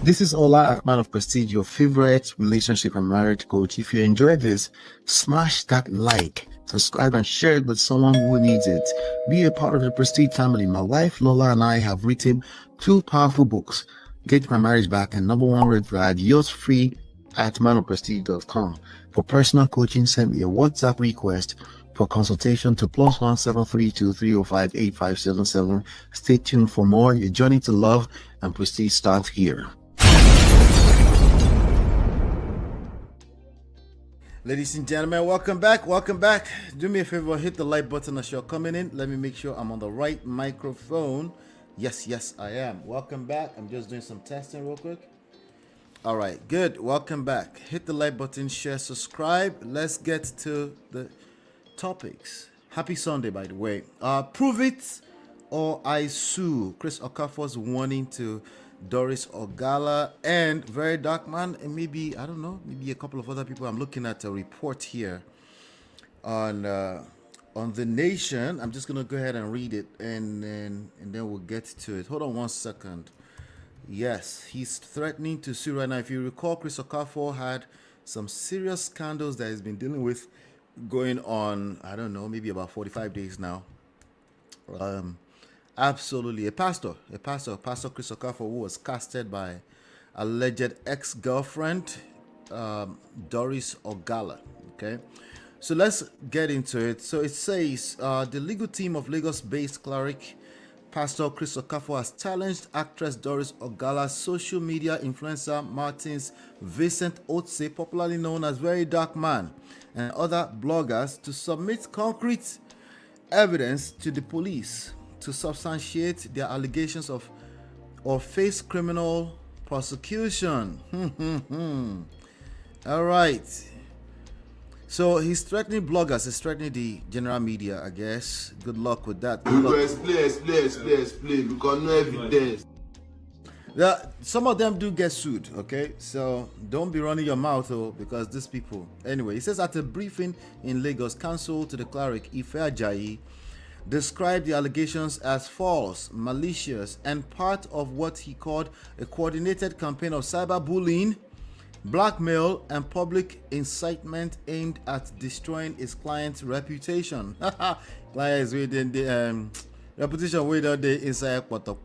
This is Ola Man of Prestige, your favorite relationship and marriage coach. If you enjoyed this, smash that like, subscribe, and share it with someone who needs it. Be a part of the Prestige family. My wife Lola and I have written 2 powerful books, Get My Marriage Back and Number 1 Red Flag, yours free at manofprestige.com. For personal coaching, send me a WhatsApp request for consultation to +1 732 305 8577. Stay tuned for more. Your journey to love and prestige starts here. Ladies and gentlemen, welcome back. Welcome back. Do me a favor, hit the like button as you're coming in. Let me make sure I'm on the right microphone. Yes, I am. Welcome back. I'm just doing some testing real quick. All right, good. Welcome back. Hit the like button, share, subscribe. Let's get to the topics. Happy Sunday, by the way. Prove it or I sue. Chris Okafor's warning to Doris Ogala and VeryDarkMan, and maybe, I don't know, maybe a couple of other people. I'm looking at a report here on the Nation. I'm just gonna go ahead and read it, and then we'll get to it. Hold on one second. Yes, he's threatening to sue right now. If you recall, Chris Okafor had some serious scandals that he's been dealing with going on, I don't know, maybe about 45 days now. Absolutely. A pastor, Pastor Chris Okafor, who was casted by alleged ex-girlfriend, Doris Ogala. Okay. So let's get into it. So it says, the legal team of Lagos-based cleric Pastor Chris Okafor has challenged actress Doris Ogala's social media influencer Martins Vincent Otse, popularly known as VeryDarkMan, and other bloggers to submit concrete evidence to the police to substantiate their allegations of or face criminal prosecution. All right. So he's threatening bloggers, he's threatening the general media, I guess. Good luck with that. We will explain, because no evidence. Some of them do get sued, okay? So don't be running your mouth, because these people. Anyway, he says at a briefing in Lagos, counsel to the cleric Ife Ajayi described the allegations as false, malicious, and part of what he called a coordinated campaign of cyberbullying, blackmail, and public incitement aimed at destroying his client's reputation. Clients within the reputation within the inside poto.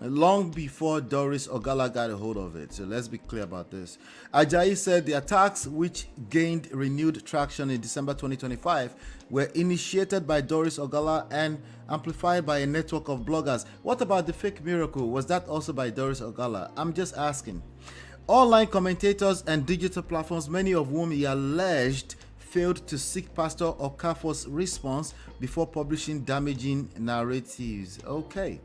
Long before Doris Ogala got a hold of it. So let's be clear about this. Ajayi said the attacks, which gained renewed traction in December 2025, were initiated by Doris Ogala and amplified by a network of bloggers. What about the fake miracle? Was that also by Doris Ogala? I'm just asking. Online commentators and digital platforms, many of whom he alleged failed to seek Pastor Okafor's response before publishing damaging narratives. Okay.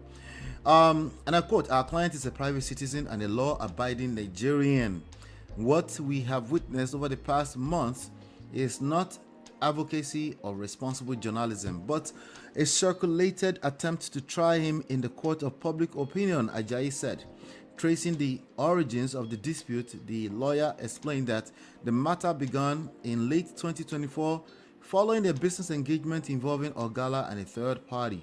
And I quote, our client is a private citizen and a law-abiding Nigerian. What we have witnessed over the past months is not advocacy or responsible journalism, but a circulated attempt to try him in the court of public opinion, Ajayi said. Tracing the origins of the dispute, the lawyer explained that the matter began in late 2024 following a business engagement involving Ogala and a third party.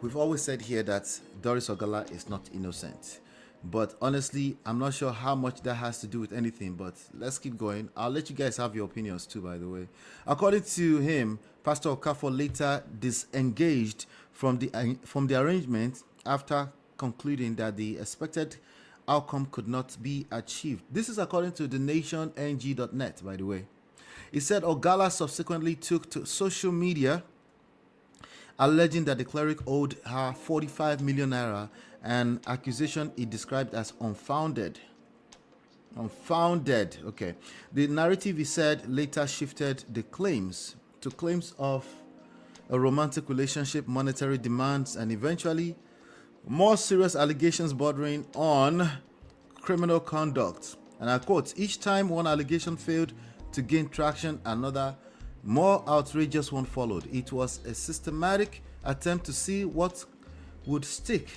We've always said here that Doris Ogala is not innocent. But honestly, I'm not sure how much that has to do with anything, but let's keep going. I'll let you guys have your opinions too, by the way. According to him, Pastor Okafor later disengaged from the arrangement after concluding that the expected outcome could not be achieved. This is according to thenationnng.net, by the way. He said Ogala subsequently took to social media alleging that the cleric owed her 45 million naira, an accusation he described as unfounded. Okay. The narrative, he said, later shifted the claims to claims of a romantic relationship, monetary demands, and eventually more serious allegations bordering on criminal conduct. And I quote, each time one allegation failed to gain traction, another more outrageous one followed. It was a systematic attempt to see what would stick,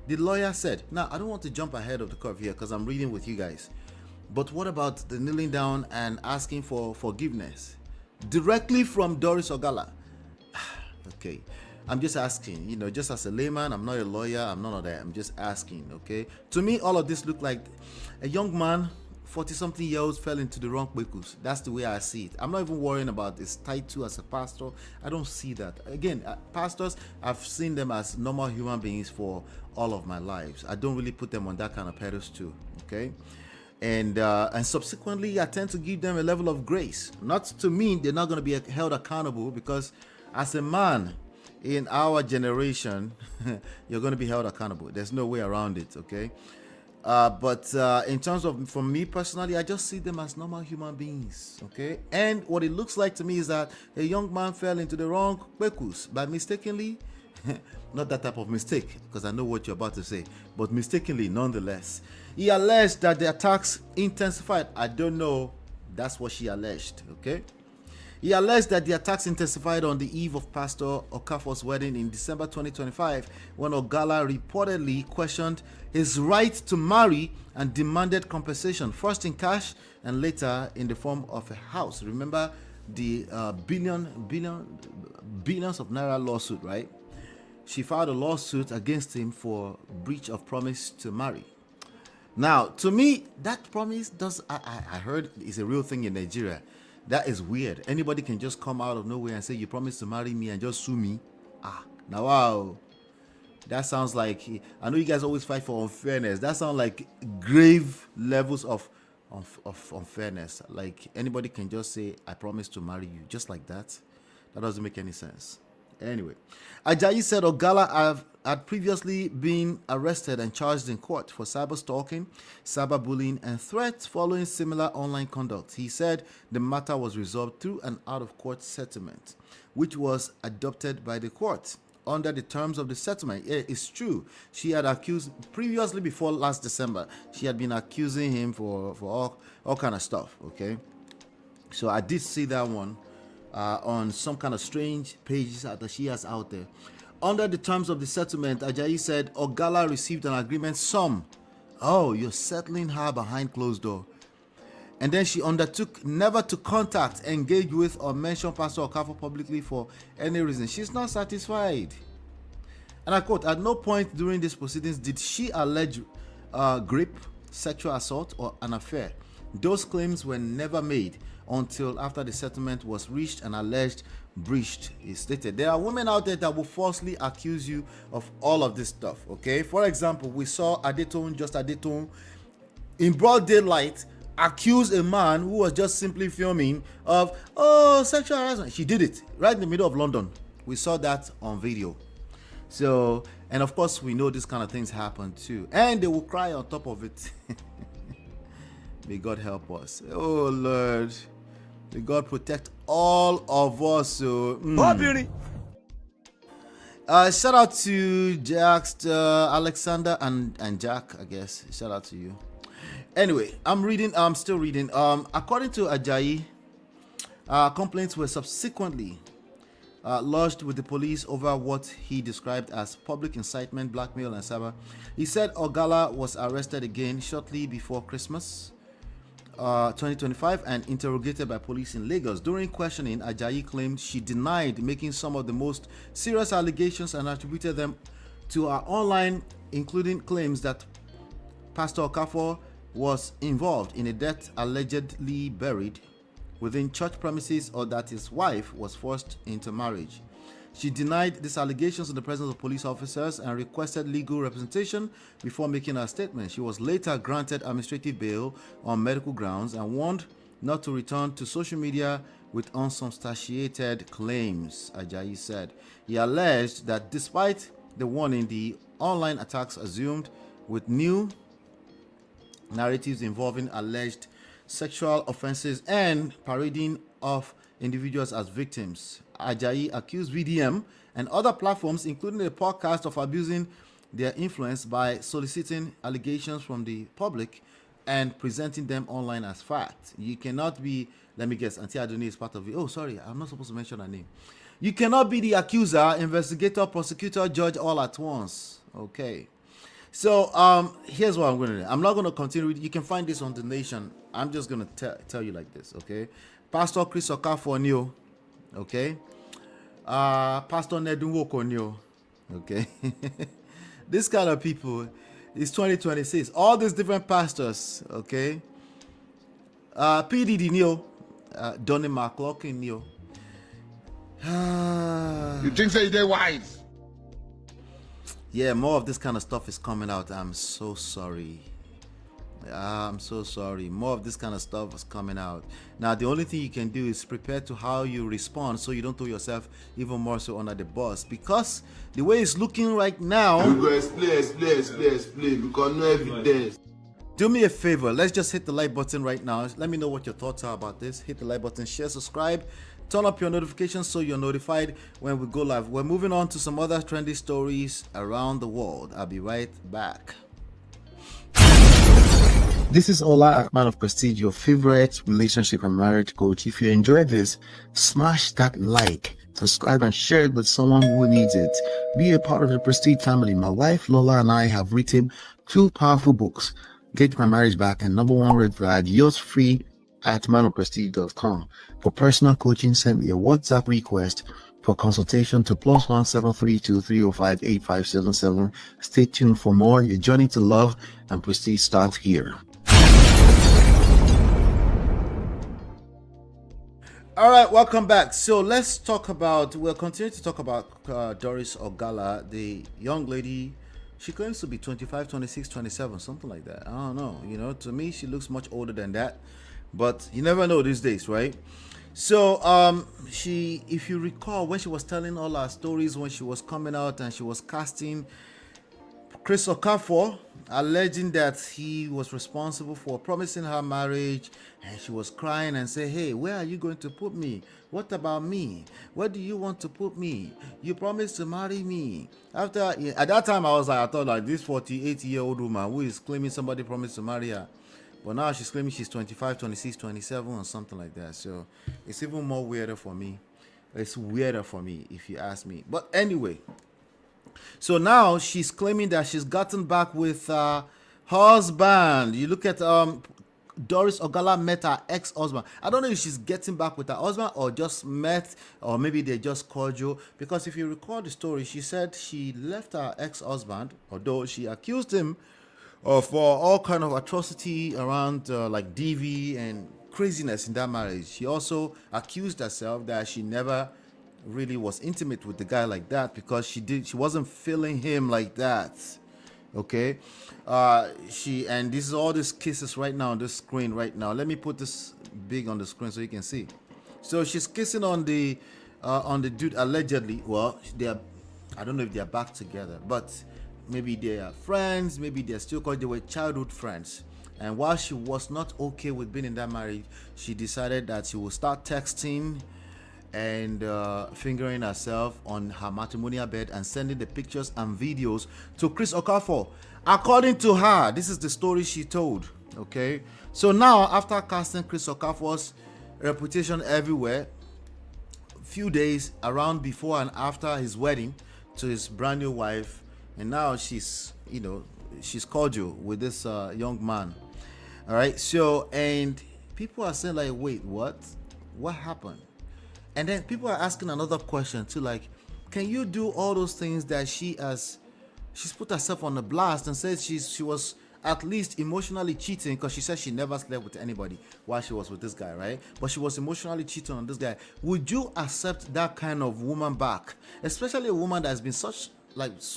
the lawyer said. Now, I don't want to jump ahead of the curve here because I'm reading with you guys. But what about the kneeling down and asking for forgiveness? Directly from Doris Ogala. Okay. I'm just asking, just as a layman. I'm not a lawyer. I'm none of that. I'm just asking, okay? To me, all of this look like a young man, 40-something years old, fell into the wrong bekus. That's the way I see it. I'm not even worrying about his title as a pastor. I don't see that. Again, pastors, I've seen them as normal human beings for all of my lives. I don't really put them on that kind of pedestal, okay? And subsequently, I tend to give them a level of grace. Not to mean they're not going to be held accountable, because as a man in our generation, you're going to be held accountable. There's no way around it, okay? But in terms of, for me personally, I just see them as normal human beings, okay? And what it looks like to me is that a young man fell into the wrong bekus by mistakenly, not that type of mistake, because I know what you're about to say, but mistakenly nonetheless. He alleged that the attacks intensified. I don't know. That's what she alleged, okay? He alleged that the attacks intensified on the eve of Pastor Okafor's wedding in December 2025, when Ogala reportedly questioned his right to marry and demanded compensation, first in cash and later in the form of a house. Remember the billions of naira lawsuit, right? She filed a lawsuit against him for breach of promise to marry. Now, to me, that promise I heard is a real thing in Nigeria. That is weird. Anybody can just come out of nowhere and say, you promised to marry me and just sue me. Now, wow. That sounds like, I know you guys always fight for unfairness. That sounds like grave levels of unfairness. Like anybody can just say, I promise to marry you, just like that. That doesn't make any sense. Anyway, Ajayi said Ogala had previously been arrested and charged in court for cyber stalking, cyberbullying, and threats following similar online conduct. He said the matter was resolved through an out-of-court settlement, which was adopted by the court. Under the terms of the settlement, it's true, she had accused previously, before last December, she had been accusing him for all kind of stuff, okay? So I did see that one. On some kind of strange pages that she has out there. Under the terms of the settlement, Ajayi said Ogala received an agreement sum. Oh, you're settling her behind closed door. And then she undertook never to contact, engage with, or mention Pastor Okafor publicly for any reason. She's not satisfied. And I quote, at no point during these proceedings did she allege rape, sexual assault, or an affair. Those claims were never made until after the settlement was reached and alleged breached, he stated. There are women out there that will falsely accuse you of all of this stuff, okay? For example, we saw Adetone, in broad daylight, accuse a man who was just simply filming of, sexual harassment. She did it right in the middle of London. We saw that on video. So, and of course, we know these kind of things happen too. And they will cry on top of it. May God help us. Oh, Lord. May God protect all of us. So, shout out to Jack, Alexander, and Jack, I guess. Shout out to you. Anyway, I'm still reading. According to Ajayi, complaints were subsequently lodged with the police over what he described as public incitement, blackmail, and cyber. He said Ogala was arrested again shortly before Christmas 2025 and interrogated by police in Lagos. During questioning, Ajayi claimed she denied making some of the most serious allegations and attributed them to her online, including claims that Pastor Okafor was involved in a death allegedly buried within church premises, or that his wife was forced into marriage. She denied these allegations in the presence of police officers and requested legal representation before making her statement. She was later granted administrative bail on medical grounds and warned not to return to social media with unsubstantiated claims, Ajayi said. He alleged that despite the warning, the online attacks assumed with new narratives involving alleged sexual offenses and parading of individuals as victims. Ajayi accused VDM and other platforms, including a podcast, of abusing their influence by soliciting allegations from the public and presenting them online as fact. You cannot be, let me guess, Auntie Adoni is part of it. Oh, sorry, I'm not supposed to mention her name. You cannot be the accuser, investigator, prosecutor, judge all at once. Okay. So here's what I'm going to do. I'm not going to continue. You can find this on The Nation. I'm just going to tell you like this, okay? Pastor Chris Okafor knew, okay? Pastor Nedunwo Konyo. Okay. This kind of people, it's 2026. All these different pastors, okay. PDD Neo, Donnie McClurkin Neo. You think say they wise? Yeah, more of this kind of stuff is coming out. I'm so sorry. I'm so sorry. More of this kind of stuff is coming out. Now, the only thing you can do is prepare to how you respond so you don't throw yourself even more so under the bus. Because the way it's looking right now... You go explain, because no evidence. Do me a favor. Let's just hit the like button right now. Let me know what your thoughts are about this. Hit the like button, share, subscribe. Turn up your notifications so you're notified when we go live. We're moving on to some other trendy stories around the world. I'll be right back. This is Ola Man of Prestige, your favorite relationship and marriage coach. If you enjoyed this, smash that like, subscribe, and share it with someone who needs it. Be a part of the Prestige family. My wife Lola and I have written 2 powerful books, Get My Marriage Back and Number 1 Red Flag, yours free at manofprestige.com. For personal coaching, send me a WhatsApp request for consultation to +1 732 305 8577. Stay tuned for more. Your journey to love and prestige starts here. All right, welcome back. So let's talk about, we'll continue to talk about Doris Ogala, the young lady. She claims to be 25, 26, 27, something like that. I don't know. You know, to me, she looks much older than that. But you never know these days, right? So she, if you recall, when she was telling all her stories, when she was coming out and she was casting Chris Okafor, alleging that he was responsible for promising her marriage, and she was crying and say, hey, where are you going to put me? What about me? Where do you want to put me? You promised to marry me. At that time, I thought like this 48-year-old woman who is claiming somebody promised to marry her. But now she's claiming she's 25, 26, 27 or something like that. So it's even more weirder for me. It's weirder for me if you ask me. But anyway, so now she's claiming that she's gotten back with husband. You look at Doris Ogala met her ex-husband. I don't know if she's getting back with her husband or just met, or maybe they just cordial. Because if you recall the story, she said she left her ex-husband, although she accused him of all kind of atrocity around like DV and craziness in that marriage. She also accused herself that she never really was intimate with the guy like that because she wasn't feeling him like that. Okay, and this is all these kisses right now on this screen right now. Let me put this big on the screen so you can see. So she's kissing on the dude allegedly. Well, I don't know if they're back together, but maybe they are friends, maybe they're still called, they were childhood friends. And while she was not okay with being in that marriage, she decided that she will start texting and fingering herself on her matrimonial bed and sending the pictures and videos to Chris Okafor. According to her, this is the story she told. Okay, so now after casting Chris Okafor's reputation everywhere, few days around before and after his wedding to his brand new wife, and now she's cordial with this young man. All right, so, and people are saying like, wait, what happened? And then people are asking another question too, like, can you do all those things that she's put herself on the blast and says she was at least emotionally cheating, because she said she never slept with anybody while she was with this guy, right? But she was emotionally cheating on this guy. Would you accept that kind of woman back, especially a woman that's been so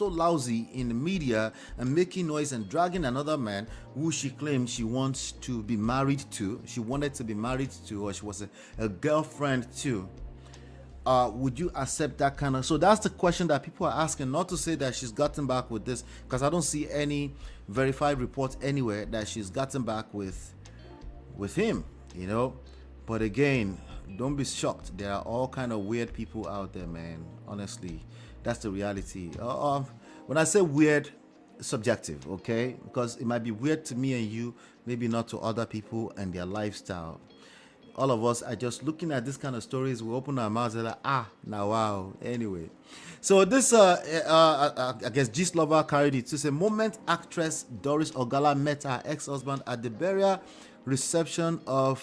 lousy in the media and making noise and dragging another man who she claims she wants to be married to, she wanted to be married to, or she was a girlfriend to? Would you accept that kind of? So that's the question that people are asking. Not to say that she's gotten back with this, because I don't see any verified report anywhere that she's gotten back with him, you know. But again, don't be shocked. There are all kind of weird people out there, man. Honestly, that's the reality. When I say weird, subjective, okay? Because it might be weird to me and you, maybe not to other people and their lifestyle. All of us are just looking at this kind of stories. We open our mouths and like, now wow. Anyway, so this I guess Gist Lover carried it to say, moment actress Doris Ogala met her ex-husband at the burial reception of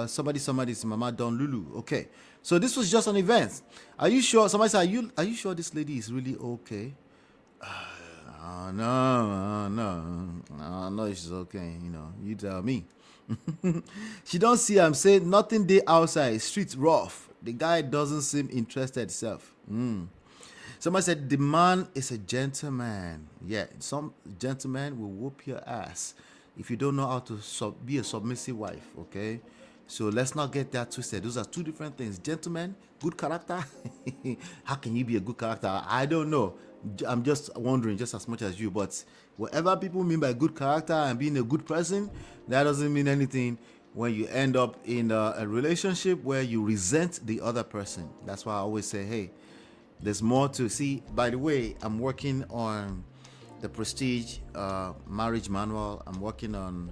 somebody's Mama Don Lulu. Okay, so this was just an event. Are you sure? Somebody said, are you sure this lady is really okay? No, she's okay. You know, you tell me. She don't see I'm saying nothing day outside. Streets rough. The guy doesn't seem interested self. Somebody said the man is a gentleman. Yeah, some gentleman will whoop your ass if you don't know how to be a submissive wife. Okay, so let's not get that twisted. Those are two different things. Gentleman, good character. How can you be a good character? I don't know. I'm just wondering, just as much as you. But whatever people mean by good character and being a good person, that doesn't mean anything when you end up in a relationship where you resent the other person. That's why I always say, hey, there's more to see. By the way, I'm working on the Prestige marriage manual. I'm working on,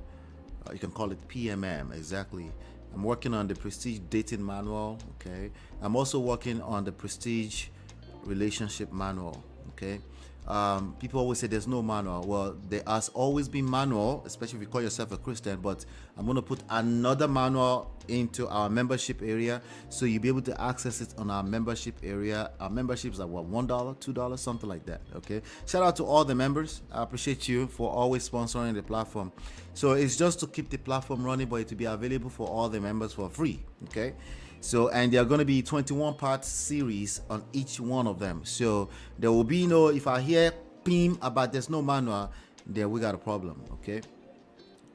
you can call it PMM, exactly. I'm working on the Prestige dating manual, okay? I'm also working on the Prestige relationship manual, okay? People always say there's no manual. Well, there has always been manual, especially if you call yourself a Christian, but I'm going to put another manual into our membership area, so you'll be able to access it on our membership area. Our memberships are what, $1, $2, something like that, okay? Shout out to all the members. I appreciate you for always sponsoring the platform. So it's just to keep the platform running, but it will be available for all the members for free, okay? So, and there are going to be 21-part series on each one of them. So there will be no, if I hear PIM about there's no manual, then we got a problem, okay?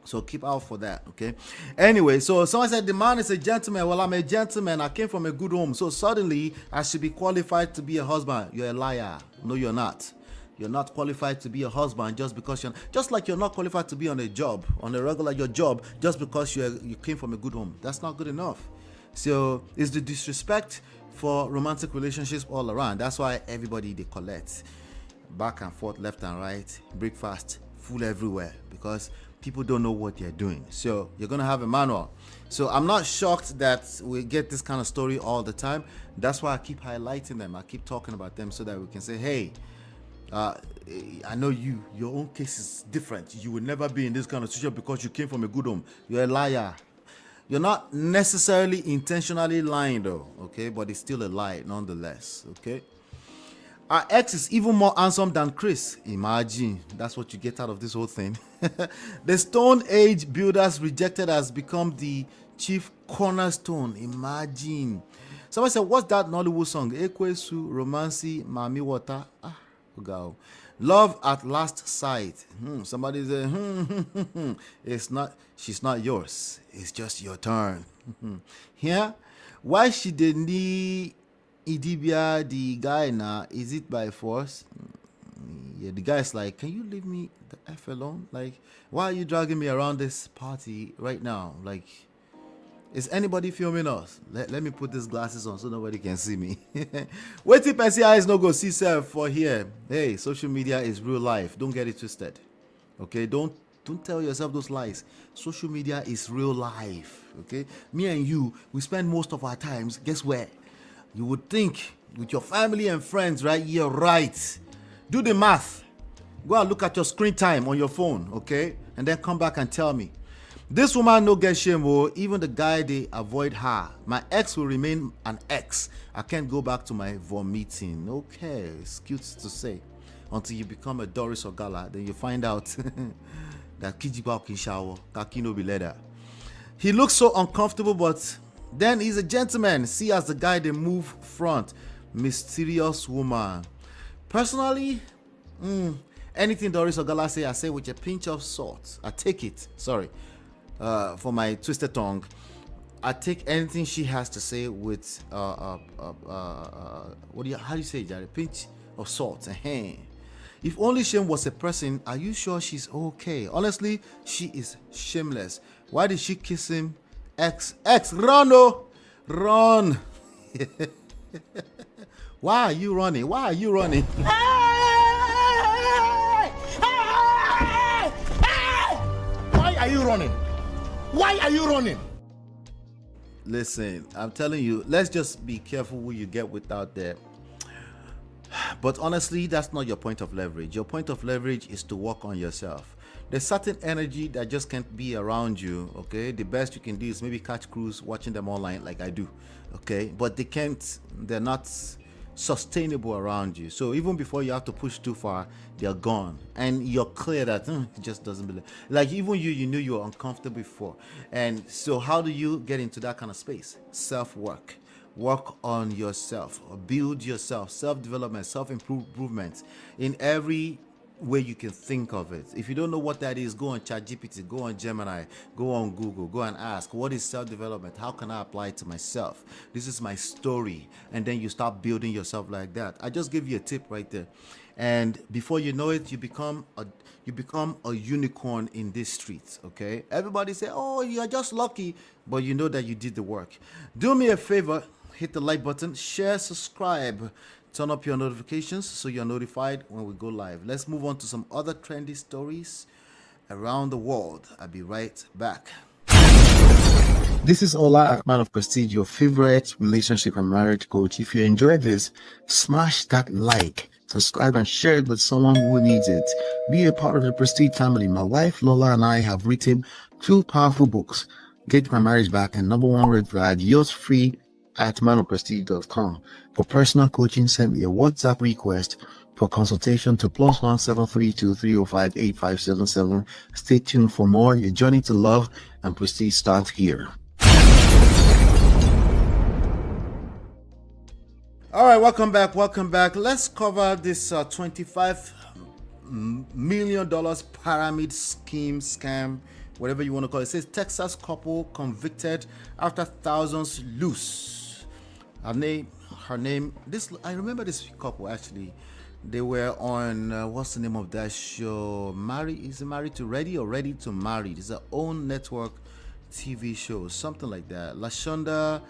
So keep out for that, okay? Anyway, so someone said the man is a gentleman. Well, I'm a gentleman. I came from a good home. So suddenly I should be qualified to be a husband. You're a liar. No, you're not. You're not qualified to be a husband just because just like you're not qualified to be on a job, on a regular your job, just because you came from a good home. That's not good enough. So it's the disrespect for romantic relationships all around. That's why everybody, they collect back and forth, left and right, breakfast, food everywhere, because people don't know what they're doing. So you're going to have a manual. So I'm not shocked that we get this kind of story all the time. That's why I keep highlighting them. I keep talking about them so that we can say, hey, I know your own case is different. You will never be in this kind of situation because you came from a good home. You're a liar. You're not necessarily intentionally lying though, okay? But it's still a lie nonetheless, okay? Our ex is even more handsome than Chris. Imagine, that's what you get out of this whole thing. The Stone Age builders rejected has become the chief cornerstone. Imagine. Somebody said, what's that Nollywood song? Ekwesu, Romancy, Mami Water. Go. Love at last sight. Somebody said, it's not, she's not yours. It's just your turn. Here, why she didn't need Idibia the guy now? Is it by force? Yeah, the guy's like, can you leave me the F alone? Like, why are you dragging me around this party right now? Like, is anybody filming us? Let me put these glasses on so nobody can see me. Wait till Percy eyes no go see self for here. Hey, social media is real life. Don't get it twisted. Okay, don't tell yourself those lies. Social media is real life. Okay, me and you, we spend most of our times, guess where? You would think with your family and friends, right? You're right. Do the math. Go and look at your screen time on your phone, okay? And then come back and tell me. This woman no get shame, oh. Even the guy, they avoid her. My ex will remain an ex. I can't go back to my vomiting. Okay, it's cute to say. Until you become a Doris Ogala, then you find out that Kijiba can shower, Kakino be leather. He looks so uncomfortable, but then he's a gentleman. See as the guy they move front. Mysterious woman. Personally, anything Doris Ogala say, I say with a pinch of salt. I take it. Sorry. For my twisted tongue, I take anything she has to say with how do you say it, a pinch of salt. If only shame was a person, are you sure she's okay? Honestly, she is shameless. Why did she kiss him? Ex, run, oh, run. Why are you running? Why are you running? Why are you running? Why are you running? Listen, I'm telling you, let's just be careful who you get with out there. But honestly, that's not your point of leverage. Your point of leverage is to work on yourself. there's certain energy that just can't be around you. Okay, the best you can do is maybe catch cruise watching them online like I do. Okay, but they're not sustainable around you. So even before you have to push too far, they're gone, and you're clear that it just doesn't believe. Like even you knew you were uncomfortable before, and so how do you get into that kind of space? Self-work. Work on yourself, build yourself, self-development, self-improvement in every way you can think of it. If you don't know what that is, go on ChatGPT, go on Gemini, go on Google, go and ask, what is self-development? How can I apply it to myself? This is my story. And then you start building yourself like that. I just gave you a tip right there. And before you know it, you become a unicorn in these streets. Okay, everybody say, oh, you're just lucky, but you know that you did the work. Do me a favor, hit the like button, share, subscribe, turn up your notifications so you're notified when we go live. Let's move on to some other trendy stories around the world. I'll be right back. This is Ola, Man of Prestige, your favorite relationship and marriage coach. If you enjoyed this, smash that like, subscribe, and share it with someone who needs it. Be a part of the Prestige family. My wife Lola and I have written 2 powerful books, Get My Marriage Back and #1 Red Flag, yours free at manofprestige.com. For personal coaching, send me a WhatsApp request for consultation to +1 732 305 8577. Stay tuned for more. Your journey to love and prestige starts here. All right, welcome back. Let's cover this $25 million pyramid scheme, scam, whatever you want to call it. It says Texas couple convicted after thousands loose. Her name, I remember this couple actually. They were on, what's the name of that show? Married to Ready or Ready to Marry? It's their own network TV show, something like that. LaShonda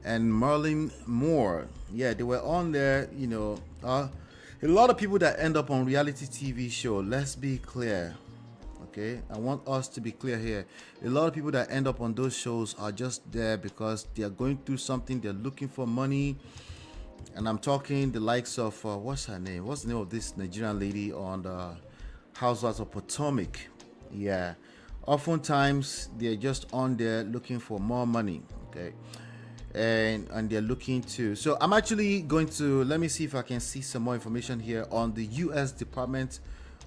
and Marlon Moore. Yeah, they were on there, a lot of people that end up on reality TV show. Let's be clear. Okay, I want us to be clear here. A lot of people that end up on those shows are just there because they are going through something. They're looking for money, and I'm talking the likes of what's her name? What's the name of this Nigerian lady on the Housewives of Potomac? Yeah, oftentimes they're just on there looking for more money. Okay, and they're looking to. So I'm actually going to let me see if I can see some more information here on the U.S. Department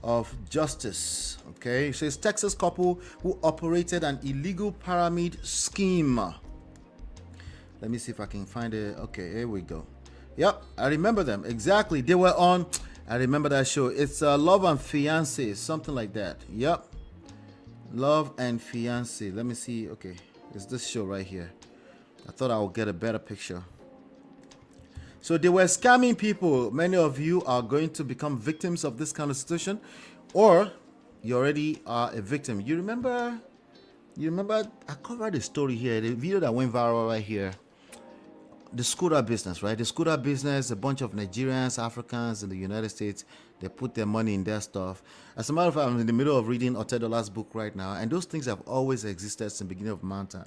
of Justice. Okay, it says Texas couple who operated an illegal pyramid scheme. Let me see if I can find it. Okay, here we go. Yep, I remember them exactly. They were on. I remember that show. It's Love and Fiancé, something like that. Yep, Love and Fiancé. Let me see. Okay, it's this show right here. I thought I would get a better picture. So they were scamming people. Many of you are going to become victims of this kind of situation, or you already are a victim. You remember I covered the story here, the video that went viral right here. The scooter business, right? The scooter business, a bunch of Nigerians, Africans in the United States, they put their money in their stuff. As a matter of fact, I'm in the middle of reading Otedola's book right now, and those things have always existed since the beginning of mankind.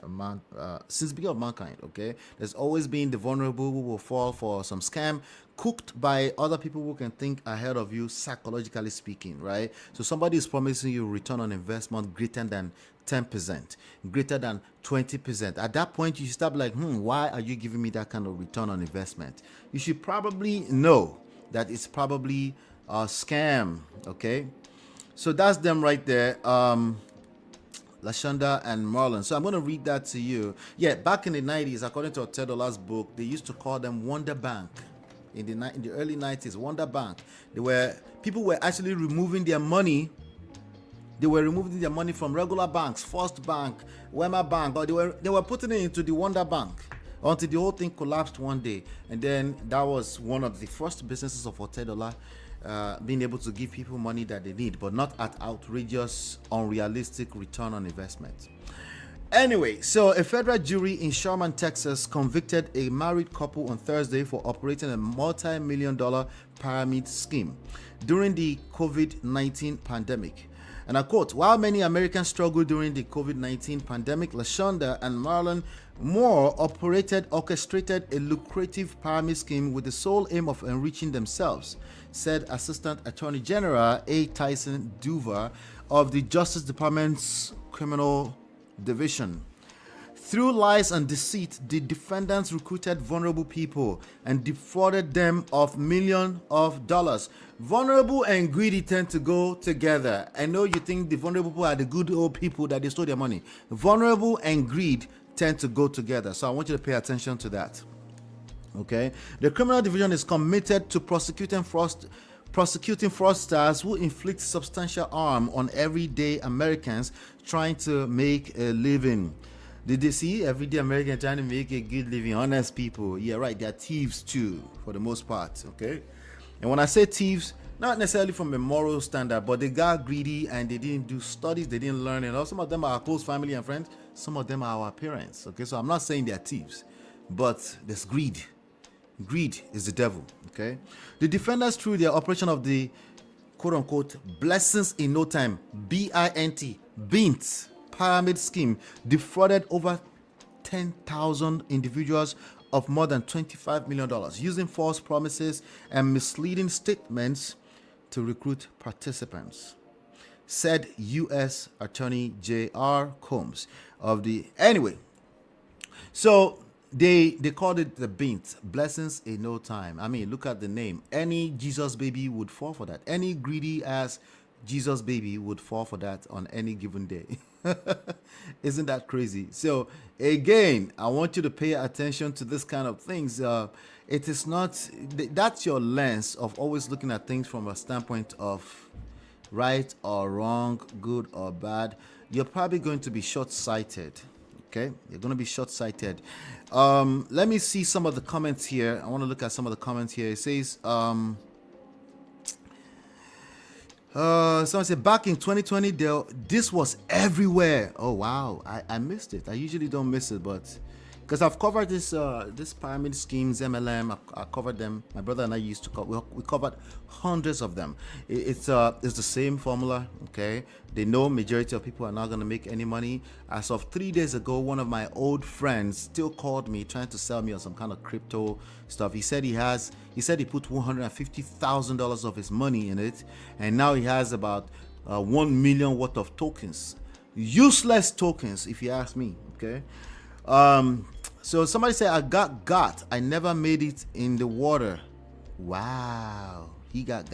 Okay, there's always been the vulnerable who will fall for some scam cooked by other people who can think ahead of you, psychologically speaking, right? So somebody is promising you return on investment greater than 10%, greater than 20%. At that point, you should start like, why are you giving me that kind of return on investment? You should probably know that it's probably a scam. Okay, so that's them right there. LaShonda and Marlon. So I'm going to read that to you. Yeah, back in the 90s, according to Otedola's book, they used to call them Wonder Bank. In the early 90s, Wonder Bank. People were actually removing their money. They were removing their money from regular banks, First Bank, Wema Bank, or they were putting it into the Wonder Bank until the whole thing collapsed one day. And then that was one of the first businesses of Otedola, being able to give people money that they need, but not at outrageous, unrealistic return on investment. Anyway, so a federal jury in Sherman, Texas convicted a married couple on Thursday for operating a multi-million-dollar pyramid scheme during the COVID-19 pandemic. And I quote, while many Americans struggled during the COVID-19 pandemic, LaShonda and Marlon Moore orchestrated a lucrative pyramid scheme with the sole aim of enriching themselves, said Assistant Attorney General A. Tyson Doover of the Justice Department's Criminal Division. Through lies and deceit, the defendants recruited vulnerable people and defrauded them of millions of dollars. Vulnerable and greedy tend to go together. I know you think the vulnerable people are the good old people that they stole their money. Vulnerable and greed tend to go together. So I want you to pay attention to that. Okay? The criminal division is committed to prosecuting fraudsters who inflict substantial harm on everyday Americans trying to make a living. Did they see everyday Americans trying to make a good living? Honest people. Yeah, right. They're thieves too, for the most part. Okay? And when I say thieves, not necessarily from a moral standard, but they got greedy and they didn't do studies, they didn't learn. And some of them are our close family and friends. Some of them are our parents. Okay? So I'm not saying they're thieves, but there's greed. Greed is the devil. Okay? The defenders, through their operation of the quote-unquote blessings in no time, BINT pyramid scheme, defrauded over 10,000 individuals of more than $25 million using false promises and misleading statements to recruit participants, said U.S. Attorney J.R. Combs of the... Anyway, so they called it the BINT, blessings in no time. I mean, look at the name. Any Jesus baby would fall for that. Any greedy ass Jesus baby would fall for that on any given day. Isn't that crazy? So again, I want you to pay attention to this kind of things. It is not, that's your lens of always looking at things from a standpoint of right or wrong, good or bad. You're probably going to be short-sighted. Okay, you're going to be short-sighted. Let me see some of the comments here. I want to look at some of the comments here. It says, someone said back in 2020, this was everywhere. Oh wow, I missed it. I usually don't miss it, but because I've covered this pyramid schemes, MLM, I covered them. My brother and I used to we covered hundreds of them. It's the same formula. Okay, they know majority of people are not going to make any money. As of 3 days ago, one of my old friends still called me trying to sell me on some kind of crypto stuff. He said he put $150,000 of his money in it, and now he has about 1 million worth of tokens, useless tokens, if you ask me. Okay. So somebody said, I got. I never made it in the water. Wow. He got.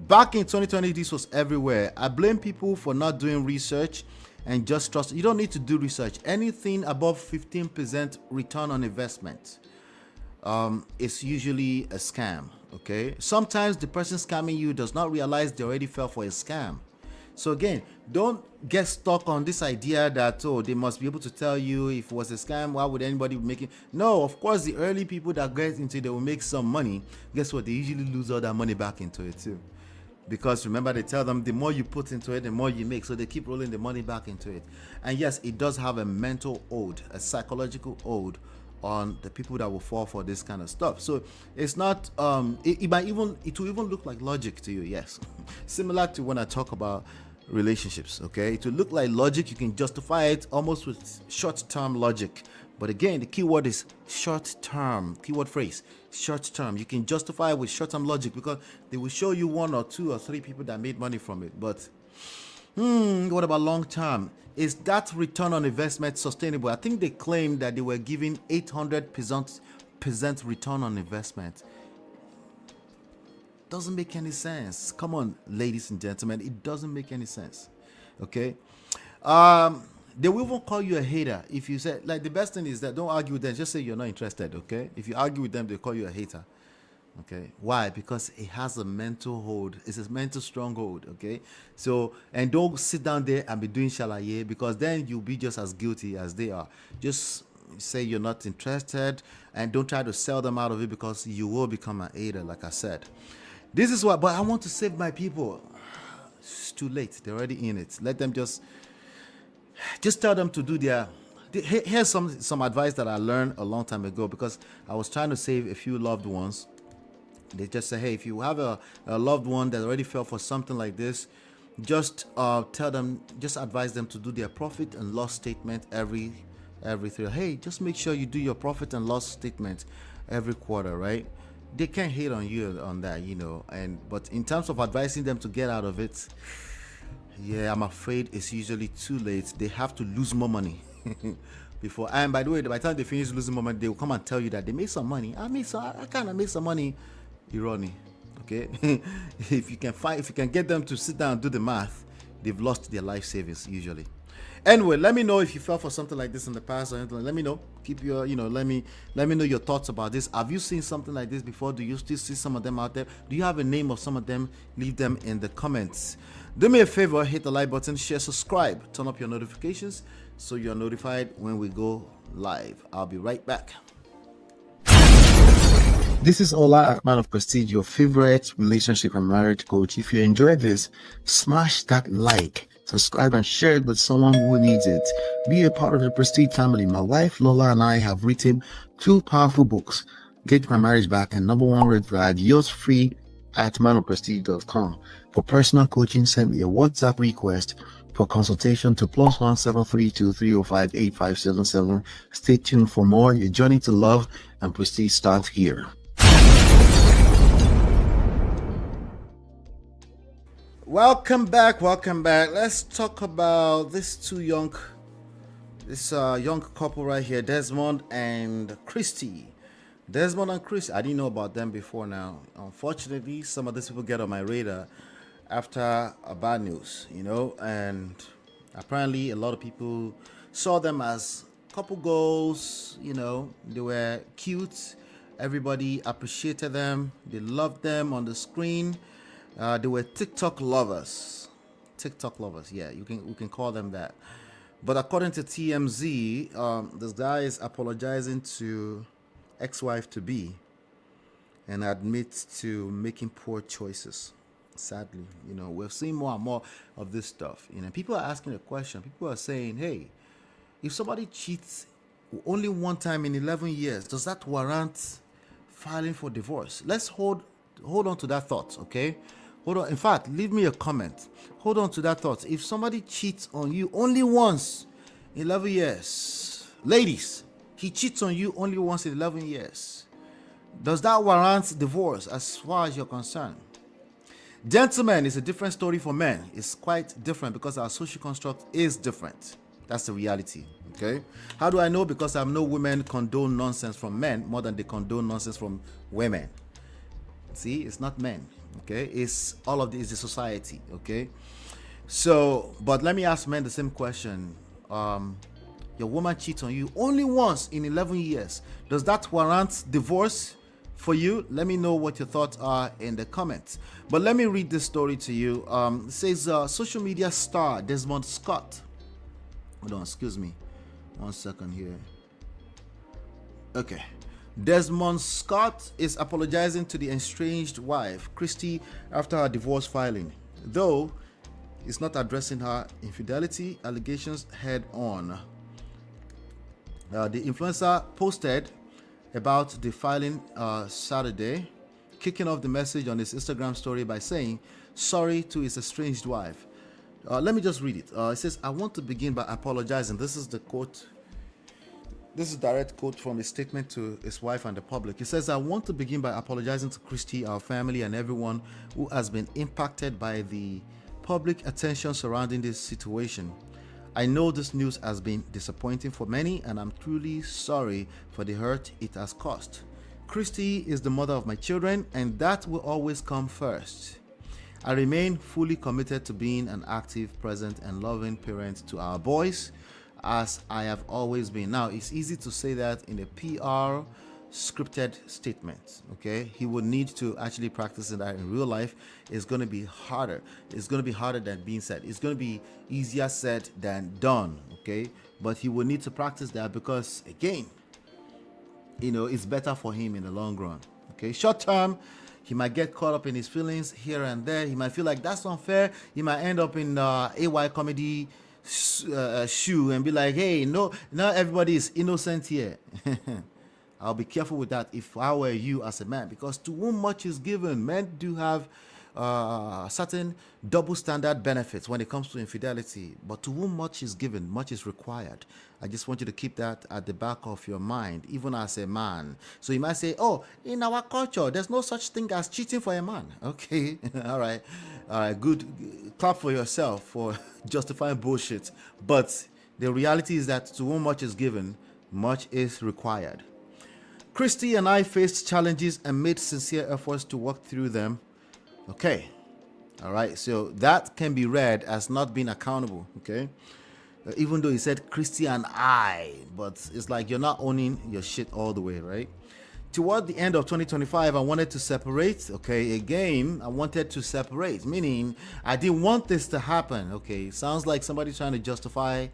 Back in 2020, this was everywhere. I blame people for not doing research and just trust. You don't need to do research. Anything above 15% return on investment is usually a scam. Okay. Sometimes the person scamming you does not realize they already fell for a scam. So again, don't get stuck on this idea that, oh, they must be able to tell you if it was a scam, why would anybody be making... No, of course, the early people that get into it, they will make some money. Guess what? They usually lose all that money back into it too. Because remember, they tell them the more you put into it, the more you make. So they keep rolling the money back into it. And yes, it does have a mental ode, a psychological ode on the people that will fall for this kind of stuff. So it's not it will even look like logic to you. Yes. Similar to when I talk about relationships. Okay, it will look like logic. You can justify it almost with short-term logic, but again, the keyword is short-term. Keyword phrase, short-term. You can justify it with short-term logic because they will show you 1 or 2 or 3 people that made money from it. But what about long-term? Is that return on investment sustainable? I think they claimed that they were giving 800% return on investment. Doesn't make any sense. Come on, ladies and gentlemen, it doesn't make any sense. Okay. They will even call you a hater if you say, like, the best thing is that don't argue with them, just say you're not interested. Okay. If you argue with them, they call you a hater. Okay. Why? Because it has a mental hold. It's a mental stronghold. Okay. So, and don't sit down there and be doing shalaye, because then you'll be just as guilty as they are. Just say you're not interested and don't try to sell them out of it, because you will become an hater, like I said. This is what, but I want to save my people. It's too late. They're already in it. Let them just tell them to do their... Here's some advice that I learned a long time ago, because I was trying to save a few loved ones. They just say, hey, if you have a loved one that already fell for something like this, just tell them, just advise them to do their profit and loss statement every 3. Hey, just make sure you do your profit and loss statement every quarter, right? They can't hate on you on that, you know. But in terms of advising them to get out of it, Yeah, I'm afraid it's usually too late. They have to lose more money before. And by the way, by the time they finish losing more money, they will come and tell you that they made some money. I kind of made some money. Irony. Okay, if you can get them to sit down and do the math, they've lost their life savings usually. Anyway, let me know if you fell for something like this in the past or anything. Let me know. Keep your, let me know your thoughts about this. Have you seen something like this before? Do you still see some of them out there? Do you have a name of some of them? Leave them in the comments. Do me a favor, hit the like button, share, subscribe, turn up your notifications so you're notified when we go live. I'll be right back. This is Ola, Man of Prestige, your favorite relationship and marriage coach. If you enjoyed this, smash that like, subscribe, and share it with someone who needs it. Be a part of the Prestige family. My wife Lola and I have written 2 powerful books, Get My Marriage Back and Number 1 Red Flag, yours free at manofprestige.com. For personal coaching, send me a WhatsApp request for consultation to +1 732 305 8577. Stay tuned for more. Your journey to love and prestige starts here. Welcome back. Let's talk about this young couple right here, Desmond and Kristy. Desmond and Kristy, I didn't know about them before now. Unfortunately, some of these people get on my radar after a bad news, and apparently a lot of people saw them as couple goals, they were cute. Everybody appreciated them. They loved them on the screen. They were TikTok lovers. Yeah, we can call them that. But according to TMZ, this guy is apologizing to ex-wife to be and admits to making poor choices. Sadly, we've seen more and more of this stuff. People are asking a question. People are saying, hey, if somebody cheats only one time in 11 years, does that warrant filing for divorce? Let's hold on to that thought, okay? Hold on. In fact, leave me a comment. Hold on to that thought. If somebody cheats on you only once in 11 years, ladies, he cheats on you only once in 11 years, does that warrant divorce as far as you're concerned? Gentlemen, it's a different story for men. It's quite different because our social construct is different. That's the reality, okay? How do I know? Because I know women condone nonsense from men more than they condone nonsense from women. See, it's not men, okay? It's all of this is the society, okay? So, but let me ask men the same question. Your woman cheats on you only once in 11 years. Does that warrant divorce for you? Let me know what your thoughts are in the comments. But let me read this story to you. It says social media star Desmond Scott. Hold on, excuse me. 1 second here. Okay. Desmond Scott is apologizing to the estranged wife, Kristy, after her divorce filing. Though he's not addressing her infidelity allegations head on. The influencer posted about the filing Saturday, kicking off the message on his Instagram story by saying sorry to his estranged wife. Let me just read it. It says, I want to begin by apologizing. This is the quote. This is a direct quote from his statement to his wife and the public. He says, I want to begin by apologizing to Kristy, our family, and everyone who has been impacted by the public attention surrounding this situation. I know this news has been disappointing for many, and I'm truly sorry for the hurt it has caused. Kristy is the mother of my children, and that will always come first. I remain fully committed to being an active, present, and loving parent to our boys, as I have always been. Now, it's easy to say that in a PR scripted statement, okay? He would need to actually practice that in real life. It's going to be harder. It's going to be harder than being said. It's going to be easier said than done, okay? But he will need to practice that because, again, it's better for him in the long run, okay? Short term, he might get caught up in his feelings here and there. He might feel like that's unfair. He might end up in AY comedy shoe and be like, hey, no, not everybody is innocent here. I'll be careful with that if I were you as a man, because to whom much is given, men do have certain double standard benefits when it comes to infidelity. But to whom much is given, much is required. I just want you to keep that at the back of your mind, even as a man. So you might say, oh, in our culture, there's no such thing as cheating for a man. Okay, all right, good. Clap for yourself for justifying bullshit. But the reality is that to whom much is given, much is required. Kristy and I faced challenges and made sincere efforts to work through them. Okay, all right, so that can be read as not being accountable, okay? Even though he said Kristy and I, but it's like you're not owning your shit all the way, right? Toward the end of 2025, I wanted to separate, okay? Again, I wanted to separate, meaning I didn't want this to happen, okay? Sounds like somebody trying to justify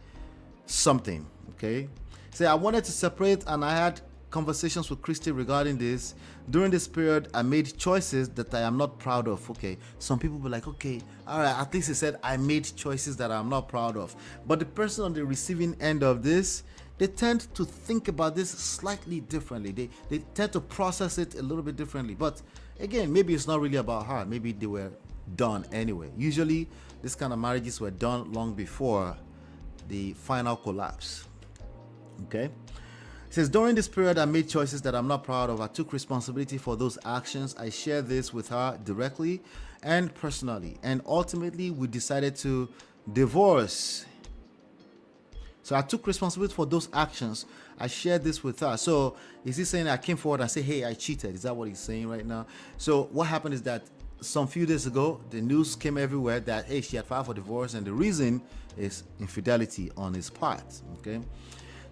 something, okay? Say I wanted to separate, and I had conversations with Kristy regarding this. During this period, I made choices that I am not proud of. Okay, some people be like, okay, all right, at least he said I made choices that I'm not proud of. But the person on the receiving end of this, they tend to think about this slightly differently. They tend to process it a little bit differently. But again, maybe it's not really about her. Maybe they were done anyway. Usually, this kind of marriages were done long before the final collapse. Okay. It says, during this period, I made choices that I'm not proud of. I took responsibility for those actions. I shared this with her directly and personally. And ultimately, we decided to divorce. So I took responsibility for those actions. I shared this with her. So is he saying I came forward and said, hey, I cheated? Is that what he's saying right now? So what happened is that some few days ago, the news came everywhere that, hey, she had filed for divorce. And the reason is infidelity on his part. Okay.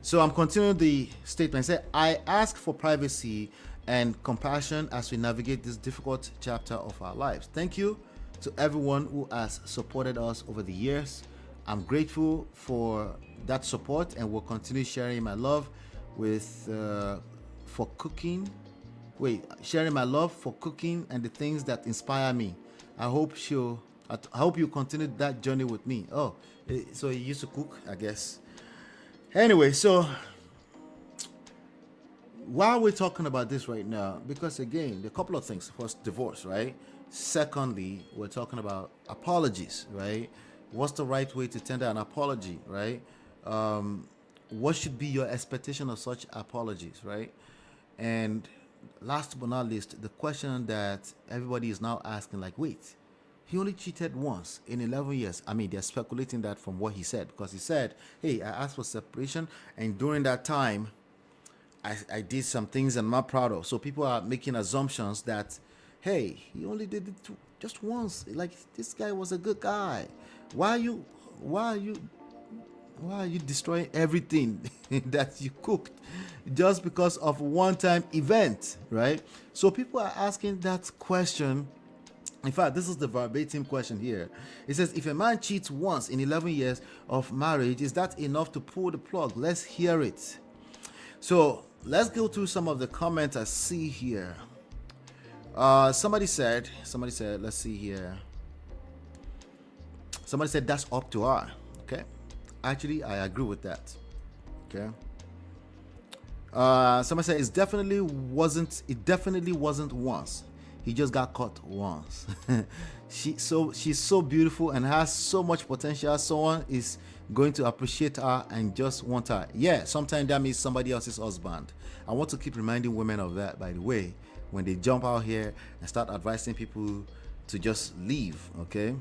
So I'm continuing the statement. Say, I ask for privacy and compassion as we navigate this difficult chapter of our lives. Thank you to everyone who has supported us over the years. I'm grateful for that support, and will continue sharing my love with for cooking. Sharing my love for cooking and the things that inspire me. I hope you continue that journey with me. Oh, so he used to cook, I guess. Anyway, so while we're talking about this right now, because again, there are a couple of things. First, divorce, right? Secondly, we're talking about apologies, right? What's the right way to tender an apology, right? What should be your expectation of such apologies, right? And last but not least, the question that everybody is now asking, like, wait, he only cheated once in 11 years. I mean, they're speculating that from what he said, because he said, hey, I asked for separation, and during that time, I did some things I'm not proud of. So people are making assumptions that, hey, he only did it just once. Like, this guy was a good guy. Why are you destroying everything that you cooked just because of a one-time event, right? So people are asking that question. In fact, this is the verbatim question here. It says, if a man cheats once in 11 years of marriage, is that enough to pull the plug? Let's hear it. So let's go through some of the comments I see here. Somebody said, let's see here. Somebody said that's up to her. Okay. Actually, I agree with that. Okay. Somebody said it definitely wasn't once. He just got caught once. She's so beautiful and has so much potential. Someone is going to appreciate her and just want her. Yeah, sometimes that means somebody else's husband. I want to keep reminding women of that, by the way, when they jump out here and start advising people to just leave, okay?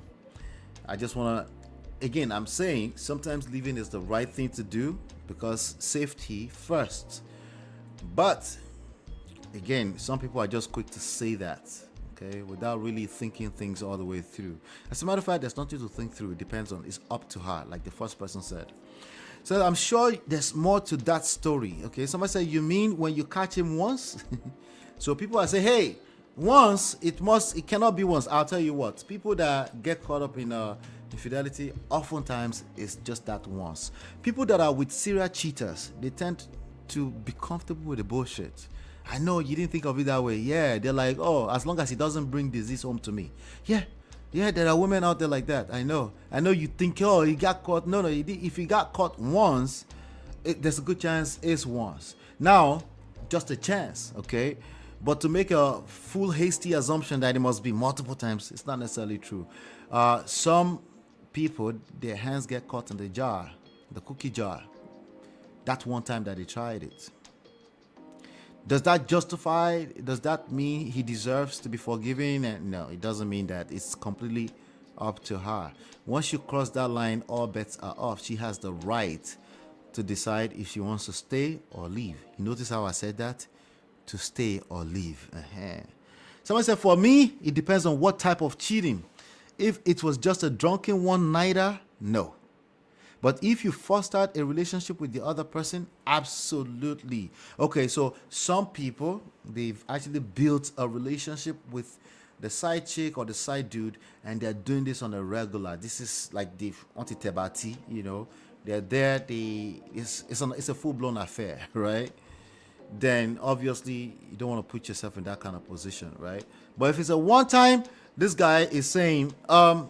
I just want to, again, I'm saying sometimes leaving is the right thing to do because safety first. But again, some people are just quick to say that, okay, without really thinking things all the way through. As a matter of fact, there's nothing to think through. It depends on, it's up to her, like the first person said. So I'm sure there's more to that story, okay? Somebody said, you mean when you catch him once? So people are saying, hey, once, it cannot be once. I'll tell you what, people that get caught up in infidelity, oftentimes it's just that once. People that are with serial cheaters, they tend to be comfortable with the bullshit. I know you didn't think of it that way. Yeah, they're like, oh, as long as he doesn't bring disease home to me. Yeah, there are women out there like that. I know you think, oh, he got caught. No, if he got caught once, there's a good chance it's once. Now, just a chance, okay? But to make a full hasty assumption that it must be multiple times, it's not necessarily true. Some people, their hands get caught in the jar, the cookie jar, that one time that they tried it. Does that justify, does that mean he deserves to be forgiven? And no, it doesn't mean that. It's completely up to her. Once you cross that line, all bets are off. She has the right to decide if she wants to stay or leave. You notice how I said that? To stay or leave. Someone said, for me, it depends on what type of cheating. If it was just a drunken one-nighter, no. But if you fostered a relationship with the other person, absolutely. Okay, so some people, they've actually built a relationship with the side chick or the side dude, and they're doing this on a regular. This is like the anti-tebati, you know. They're there, it's a full-blown affair, right? Then obviously you don't want to put yourself in that kind of position, right? But if it's a one-time, this guy is saying, nah,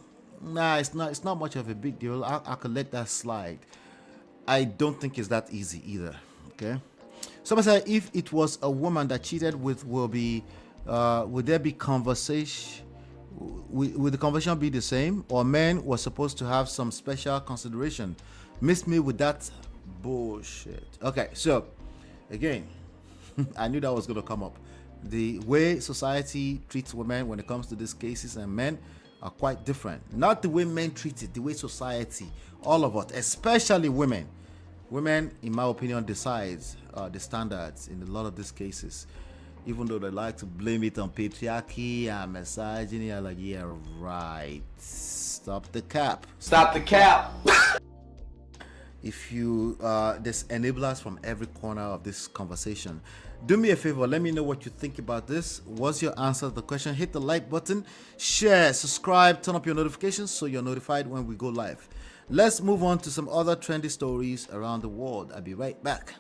it's not much of a big deal. I could let that slide. I don't think it's that easy either. Okay. Someone said if it was a woman that cheated with, would there be conversation? Would the conversation be the same, or men were supposed to have some special consideration? Miss me with that bullshit. Okay, so again, I knew that was going to come up. The way society treats women when it comes to these cases and men are quite different. Not the way men treat it, the way society, all of us, especially women. Women, in my opinion, decides the standards in a lot of these cases. Even though they like to blame it on patriarchy and misogyny, I'm like, yeah, right. Stop the cap. Stop the cap. If you, there's enablers from every corner of this conversation. Do me a favor, let me know what you think about this. What's your answer to the question? Hit the like button, share, subscribe, turn up your notifications so you're notified when we go live. Let's move on to some other trendy stories around the world. I'll be right back.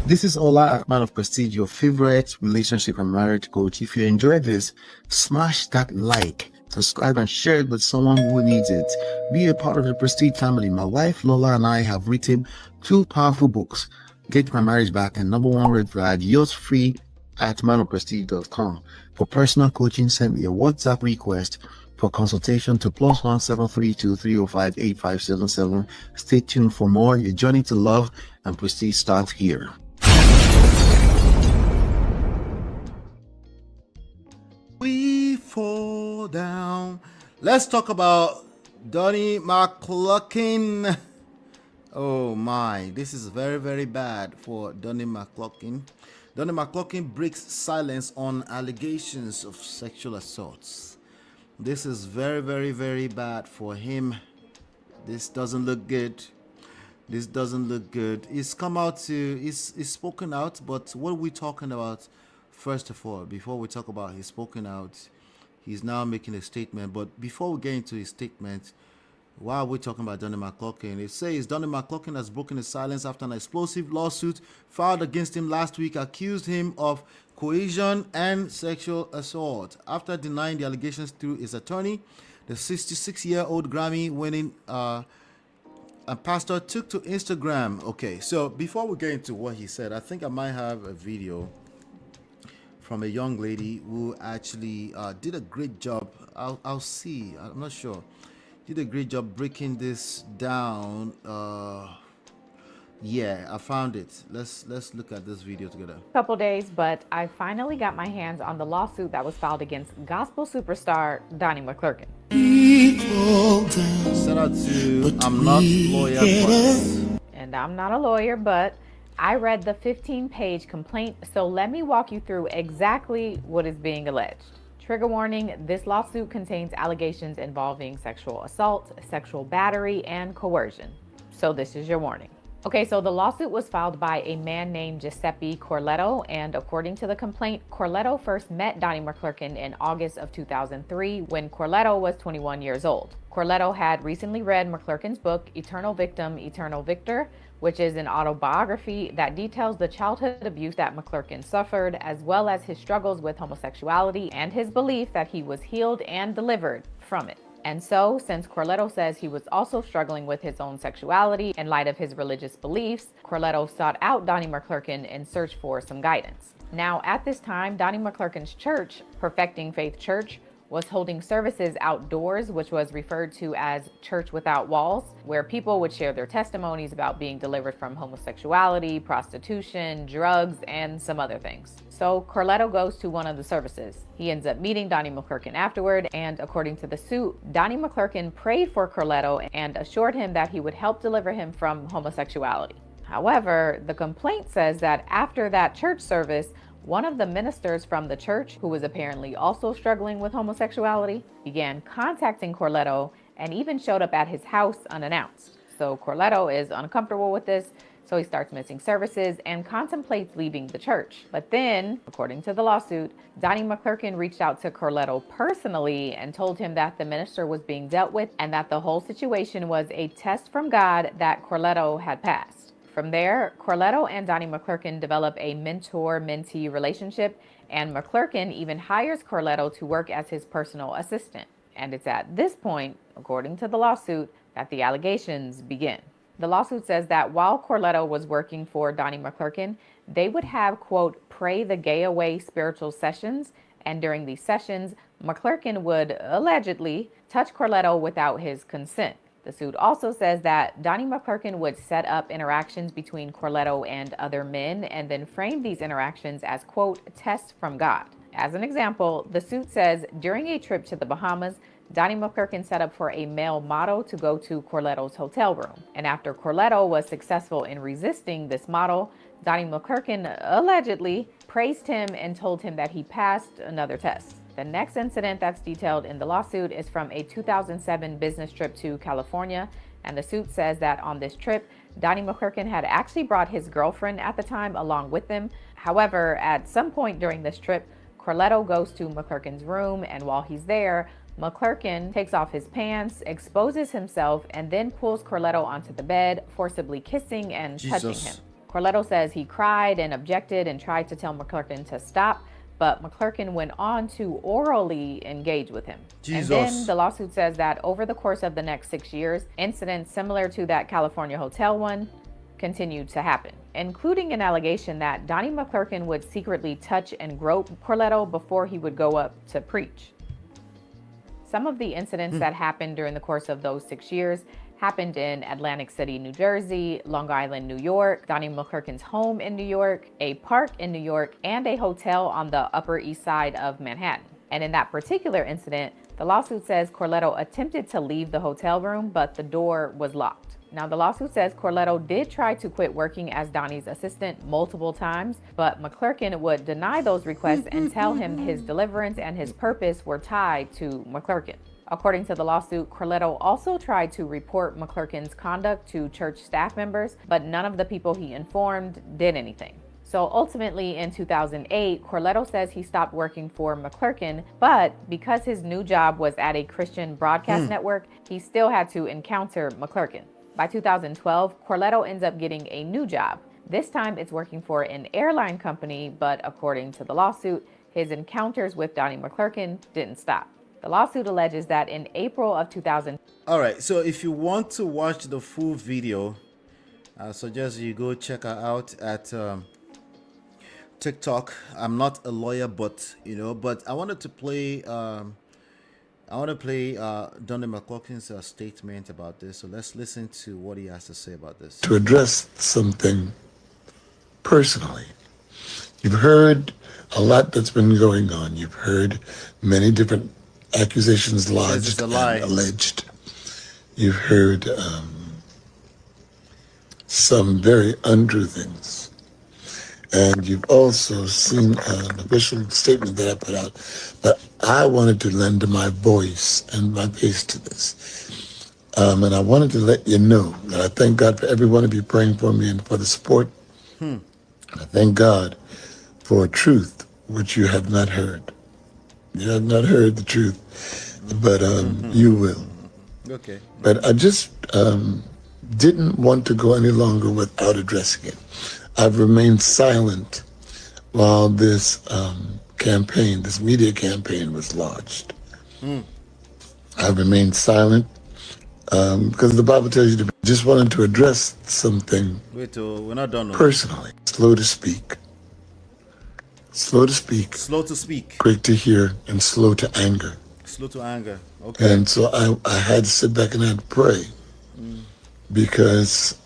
This is Ola, Man of Prestige, your favorite relationship and marriage coach. If you enjoyed this, smash that like, subscribe, and share it with someone who needs it. Be a part of the Prestige family. My wife Lola and I have written 2 powerful books, Get My Marriage Back and Number 1 Red Flag. Yours free at manofprestige.com. For personal coaching, send me a WhatsApp request for consultation to +1 732 305 8577. Stay tuned for more. Your journey to love and prestige starts here. We fall down. Let's talk about Donnie McClurkin. Oh my, this is very, very bad for Donnie McClurkin. Donnie McClurkin breaks silence on allegations of sexual assaults. This is very, very, very bad for him. This doesn't look good. This doesn't look good. He's come out to, he's spoken out, but what are we talking about? First of all, before we talk about his spoken out, he's now making a statement. But before we get into his statement, why are we talking about Donnie McClurkin? It says Donnie McClurkin has broken his silence after an explosive lawsuit filed against him last week accused him of coercion and sexual assault. After denying the allegations through his attorney, the 66-year-old Grammy-winning pastor took to Instagram. Okay, so before we get into what he said, I think I might have a video from a young lady who actually did a great job. I'll see. I'm not sure. Did a great job breaking this down. Yeah, I found it. Let's look at this video together. Couple days, but I finally got my hands on the lawsuit that was filed against gospel superstar Donnie McClurkin. Shout out to I'm Not Lawyer But. And I'm not a lawyer, but I read the 15-page complaint, so let me walk you through exactly what is being alleged. Trigger warning, this lawsuit contains allegations involving sexual assault, sexual battery, and coercion. So this is your warning. Okay, so the lawsuit was filed by a man named Giuseppe Corletto, and according to the complaint, Corletto first met Donnie McClurkin in August of 2003 when Corletto was 21 years old. Corletto had recently read McClurkin's book, Eternal Victim, Eternal Victor, which is an autobiography that details the childhood abuse that McClurkin suffered, as well as his struggles with homosexuality and his belief that he was healed and delivered from it. And so, since Corletto says he was also struggling with his own sexuality in light of his religious beliefs, Corletto sought out Donnie McClurkin in search for some guidance. Now, at this time, Donnie McClurkin's church, Perfecting Faith Church, was holding services outdoors, which was referred to as Church Without Walls, where people would share their testimonies about being delivered from homosexuality, prostitution, drugs, and some other things. So Corletto goes to one of the services. He ends up meeting Donnie McClurkin afterward, and according to the suit, Donnie McClurkin prayed for Corletto and assured him that he would help deliver him from homosexuality. However, the complaint says that after that church service, one of the ministers from the church, who was apparently also struggling with homosexuality, began contacting Corletto and even showed up at his house unannounced. So Corletto is uncomfortable with this, so he starts missing services and contemplates leaving the church. But then, according to the lawsuit, Donnie McClurkin reached out to Corletto personally and told him that the minister was being dealt with and that the whole situation was a test from God that Corletto had passed. From there, Corletto and Donnie McClurkin develop a mentor-mentee relationship, and McClurkin even hires Corletto to work as his personal assistant. And it's at this point, according to the lawsuit, that the allegations begin. The lawsuit says that while Corletto was working for Donnie McClurkin, they would have, quote, pray the gay away spiritual sessions, and during these sessions, McClurkin would allegedly touch Corletto without his consent. The suit also says that Donnie McClurkin would set up interactions between Corletto and other men and then frame these interactions as, quote, tests from God. As an example, the suit says during a trip to the Bahamas, Donnie McClurkin set up for a male model to go to Corletto's hotel room. And after Corletto was successful in resisting this model, Donnie McClurkin allegedly praised him and told him that he passed another test. The next incident that's detailed in the lawsuit is from a 2007 business trip to California, and the suit says that on this trip, Donnie McClurkin had actually brought his girlfriend at the time along with him. However, at some point during this trip, Corletto goes to McClurkin's room, and while he's there, McClurkin takes off his pants, exposes himself, and then pulls Corletto onto the bed, forcibly kissing and touching him. Corletto says he cried and objected and tried to tell McClurkin to stop, but McClurkin went on to orally engage with him. And then the lawsuit says that over the course of the next 6 years, incidents similar to that California hotel one continued to happen, including an allegation that Donnie McClurkin would secretly touch and grope Corletto before he would go up to preach. Some of the incidents that happened during the course of those 6 years happened in Atlantic City, New Jersey, Long Island, New York, Donnie McClurkin's home in New York, a park in New York, and a hotel on the Upper East Side of Manhattan. And in that particular incident, the lawsuit says Corletto attempted to leave the hotel room, but the door was locked. Now, the lawsuit says Corletto did try to quit working as Donnie's assistant multiple times, but McClurkin would deny those requests and tell him his deliverance and his purpose were tied to McClurkin. According to the lawsuit, Corletto also tried to report McClurkin's conduct to church staff members, but none of the people he informed did anything. So ultimately, in 2008, Corletto says he stopped working for McClurkin, but because his new job was at a Christian broadcast network, he still had to encounter McClurkin. By 2012, Corletto ends up getting a new job. This time it's working for an airline company, but according to the lawsuit, his encounters with Donnie McClurkin didn't stop. The lawsuit alleges that in April of 2000. All right, so if you want to watch the full video, I suggest you go check her out at TikTok. I'm not a lawyer, but I wanted to play. Donnie McClurkin's statement about this. So let's listen to what he has to say about this. To address something personally, you've heard a lot that's been going on. You've heard many different accusations lodged and alleged. You've heard some very untrue things. And you've also seen an official statement that I put out. But I wanted to lend my voice and my face to this. And I wanted to let you know that I thank God for every one of you praying for me and for the support. I thank God for truth, which you have not heard. You have not heard the truth, but you will. Okay. But I just didn't want to go any longer without addressing it. I've remained silent while this campaign, this media campaign was launched. I've remained silent because the Bible tells you to just wanted to address something Wait, we're not done. personally. Slow to speak. Slow to speak. Slow to speak. Quick to hear and slow to anger. Slow to anger. Okay. And so I had to sit back and I had to pray because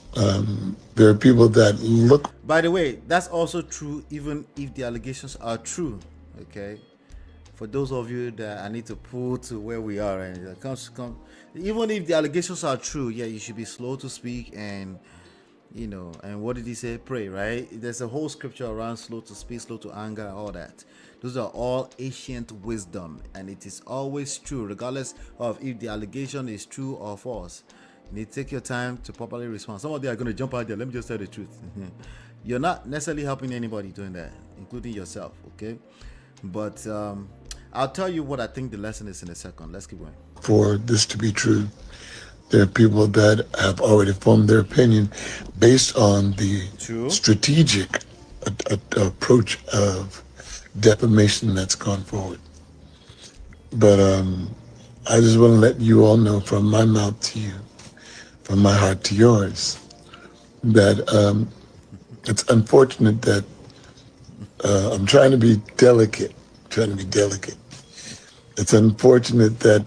there are people that look. By the way, that's also true even if the allegations are true. Okay. For those of you that I need to pull to where we are, and even if the allegations are true, yeah, you should be slow to speak and, you know, and what did he say? Pray, right? There's a whole scripture around slow to speak, slow to anger, all that. Those are all ancient wisdom, and it is always true, regardless of if the allegation is true or false. You need to take your time to properly respond. Some of you are going to jump out there. Let me just tell the truth. You're not necessarily helping anybody doing that, including yourself, okay? But I'll tell you what I think the lesson is in a second. Let's keep going. For this to be true, there are people that have already formed their opinion based on the strategic approach of defamation that's gone forward. But I just want to let you all know from my mouth to you, from my heart to yours, that it's unfortunate that I'm trying to be delicate. It's unfortunate that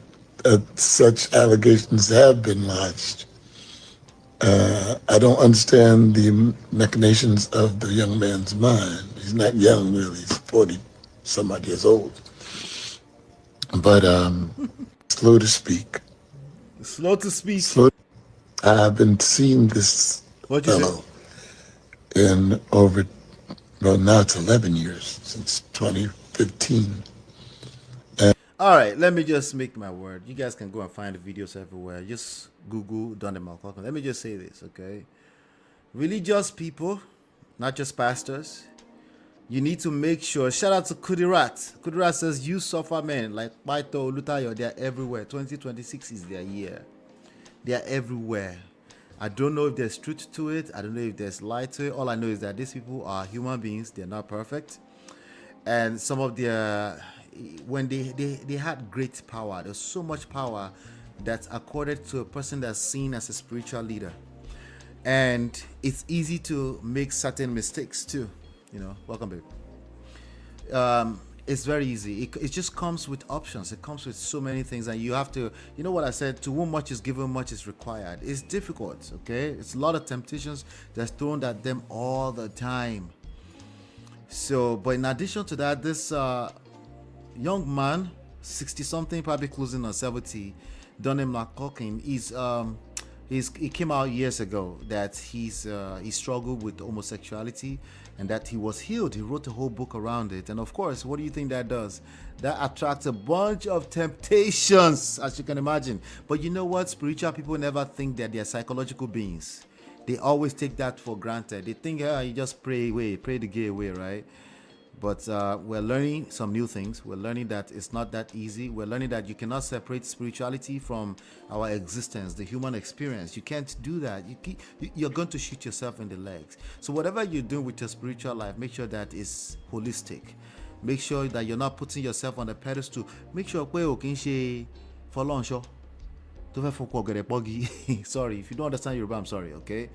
such allegations have been lodged. I don't understand the machinations of the young man's mind. He's not young, really. He's 40-some odd years old. But slow to speak. Slow to speak. I've been seeing this fellow in over, well, now it's 11 years, since 2015. All right, let me just make my word. You guys can go and find the videos everywhere. Just Google Donnie McClurkin. Let me just say this, okay? Religious people, not just pastors, you need to make sure. Shout out to Kudirat. Kudirat says, you suffer men like Paito, Lutayo, they're everywhere. 2026 is their year. They are everywhere. I don't know if there's truth to it. I don't know if there's light to it. All I know is that these people are human beings. They're not perfect. And some of their... when they had great power, there's so much power that's accorded to a person that's seen as a spiritual leader, and it's easy to make certain mistakes too. You know, welcome, babe. It's very easy. It just comes with options. It comes with so many things, and you have to, you know what I said, to whom much is given, much is required. It's difficult, okay? It's a lot of temptations that's thrown at them all the time. So, but in addition to that, this young man, 60-something, probably closing on 70, Donnie McClurkin, he came out years ago that he struggled with homosexuality and that he was healed. He wrote a whole book around it. And of course, what do you think that does? That attracts a bunch of temptations, as you can imagine. But you know what? Spiritual people never think that they're psychological beings. They always take that for granted. They think, you just pray the gay away, right? But we're learning some new things. We're learning that it's not that easy. We're learning that you cannot separate spirituality from our existence, the human experience. You can't do that. You're going to shoot yourself in the legs. So whatever you're doing with your spiritual life, make sure that it's holistic. Make sure that you're not putting yourself on a pedestal. Make sure for lunch. Sorry, if you don't understand Yoruba, I'm sorry, okay?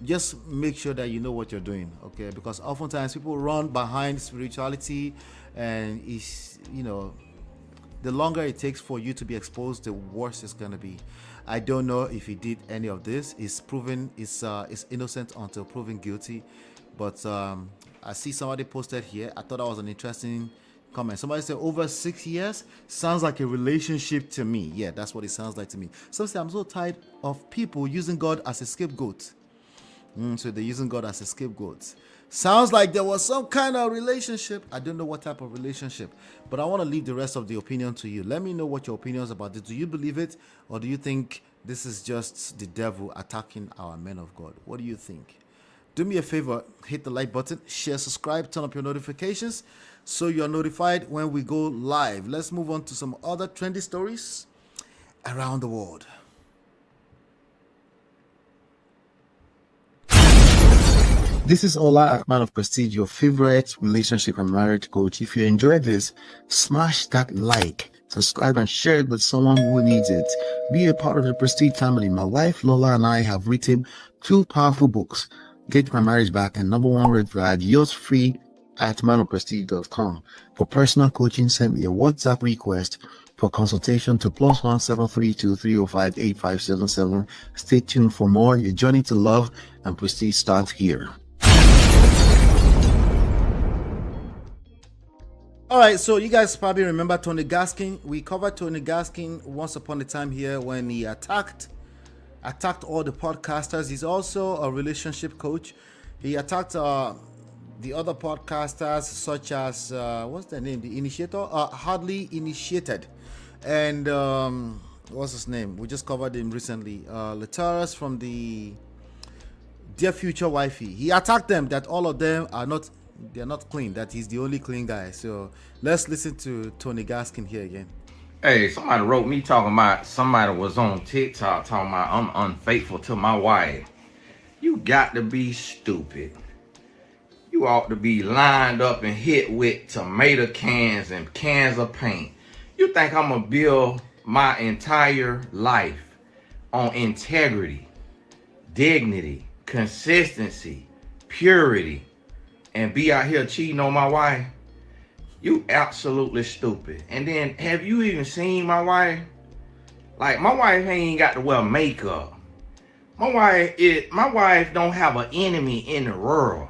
Just make sure that you know what you're doing, okay? Because oftentimes people run behind spirituality, and it's, you know, the longer it takes for you to be exposed, the worse it's gonna be. I don't know if he did any of this. It's proven is innocent until proven guilty. But I see somebody posted here. I thought that was an interesting comment. Somebody said over 6 years sounds like a relationship to me. Yeah, that's what it sounds like to me. Some say I'm so tired of people using God as a scapegoat. So they're using God as a scapegoat. Sounds like there was some kind of relationship. I don't know what type of relationship, but I want to leave the rest of the opinion to you. Let me know what your opinion is about this. Do you believe it, or do you think this is just the devil attacking our men of God? What do you think? Do me a favor, hit the like button, share, subscribe, turn up your notifications so you're notified when we go live. Let's move on to some other trendy stories around the world. This is Ola, man of prestige, your favorite relationship and marriage coach. If you enjoyed this, smash that like. subscribe, and share it with someone who needs it. Be a part of the Prestige family. My wife, Lola, and I have written 2 powerful books, Get My Marriage Back and Number 1 Red Flag, yours free at manofprestige.com. For personal coaching, send me a WhatsApp request for consultation to +1 732 305 8577. Stay tuned for more. Your journey to love and prestige starts here. All right, so you guys probably remember Tony Gaskin. We covered Tony Gaskin once upon a time here when he attacked all the podcasters. He's also a relationship coach. He attacked the other podcasters such as what's their name? The Initiator, Hardly Initiated, and what's his name? We just covered him recently. Lataras from the Dear Future Wifey. He attacked them that all of them they're not clean, that he's the only clean guy. So let's listen to Tony Gaskin here again. Hey, somebody wrote me talking about somebody was on TikTok talking about I'm unfaithful to my wife. You got to be stupid. You ought to be lined up and hit with tomato cans and cans of paint. You think I'm gonna build my entire life on integrity, dignity, consistency, purity, and be out here cheating on my wife? You absolutely stupid. And then, have you even seen my wife? Like, my wife ain't got to wear makeup. My wife don't have an enemy in the world.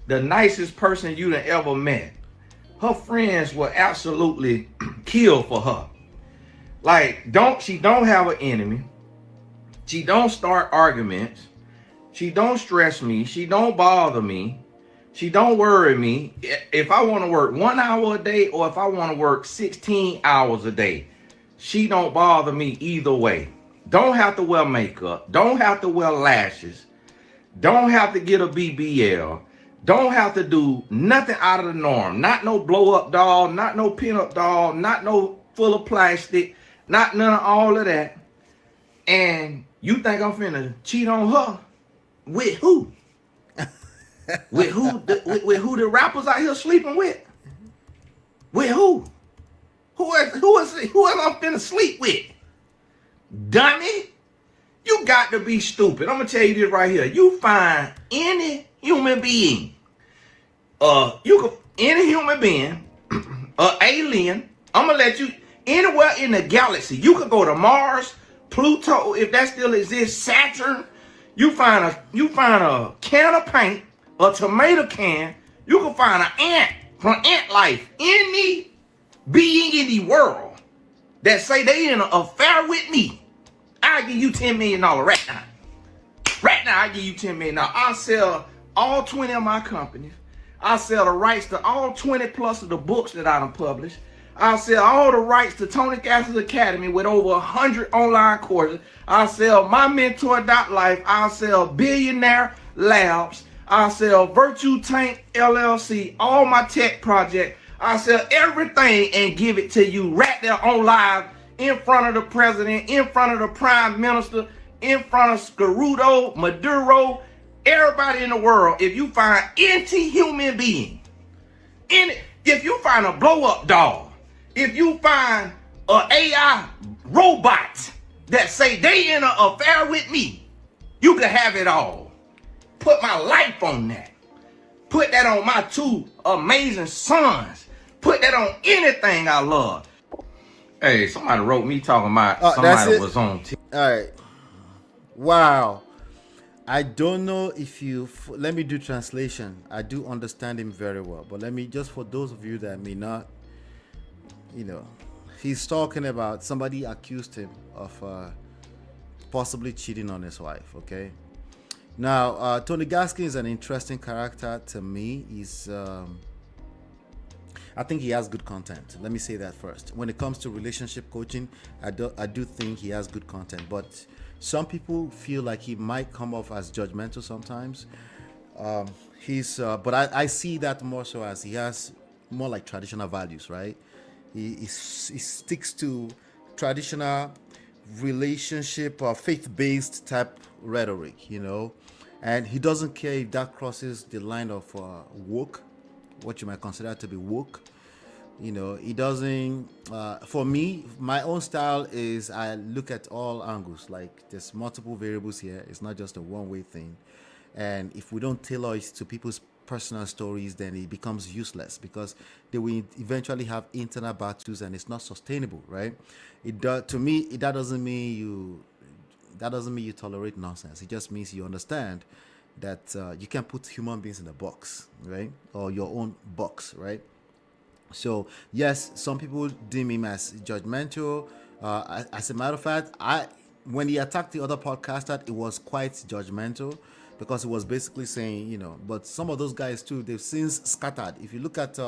The nicest person you done ever met. Her friends will absolutely kill for her. Like, she don't have an enemy. She don't start arguments. She don't stress me. She don't bother me. She don't worry me. If I want to work 1 hour a day or if I want to work 16 hours a day, she don't bother me either way. Don't have to wear makeup. Don't have to wear lashes. Don't have to get a BBL. Don't have to do nothing out of the norm. Not no blow up doll, not no pin up doll, not no full of plastic, not none of all of that. And you think I'm finna cheat on her? With who? With who? With who the rappers out here sleeping with? With who? Who is I'm finna sleep with? Dummy? You got to be stupid. I'm gonna tell you this right here. You find any human being, any human being, alien. I'm gonna let you anywhere in the galaxy. You could go to Mars, Pluto, if that still exists, Saturn. You find a can of paint, a tomato can. You can find an ant from ant life. Any being in the world that say they in an affair with me, I'll give you $10 million right now. Right now, I'll give you $10 million. I'll sell all 20 of my companies. I'll sell the rights to all 20 plus of the books that I done published. I'll sell all the rights to Tony Gaskin's Academy with over 100 online courses. I'll sell my mentor.life. I'll sell Billionaire Labs. I'll sell Virtue Tank LLC, all my tech projects. I'll sell everything and give it to you right there on live in front of the president, in front of the prime minister, in front of Scarudo, Maduro, everybody in the world. If you find any human being, if you find a blow-up doll, if you find an AI robot that say they in an affair with me, you can have it all. Put my life on that. Put that on my 2 amazing sons. Put that on anything I love. Hey, somebody wrote me talking about somebody was on All right. Wow. I don't know if let me do translation. I do understand him very well, but let me, just for those of you that may not, he's talking about somebody accused him of possibly cheating on his wife. Okay. Now, Tony Gaskin is an interesting character to me. He's I think he has good content. Let me say that first. When it comes to relationship coaching, I do think he has good content, but some people feel like he might come off as judgmental sometimes. But I see that more so as he has more like traditional values, right? He sticks to traditional relationship or faith-based type rhetoric, and he doesn't care if that crosses the line of woke, what you might consider to be woke, You know, he doesn't. For me, my own style is I look at all angles. Like there's multiple variables here. It's not just a one-way thing. And if we don't tailor it to people's personal stories, then it becomes useless because they will eventually have internal battles and it's not sustainable, right? To me, that doesn't mean you tolerate nonsense. It just means you understand that you can't put human beings in a box, right? Or your own box, right? So yes, some people deem him as judgmental. As a matter of fact, when he attacked the other podcaster, it was quite judgmental because it was basically saying, you know, but some of those guys too, they've since scattered. If you look at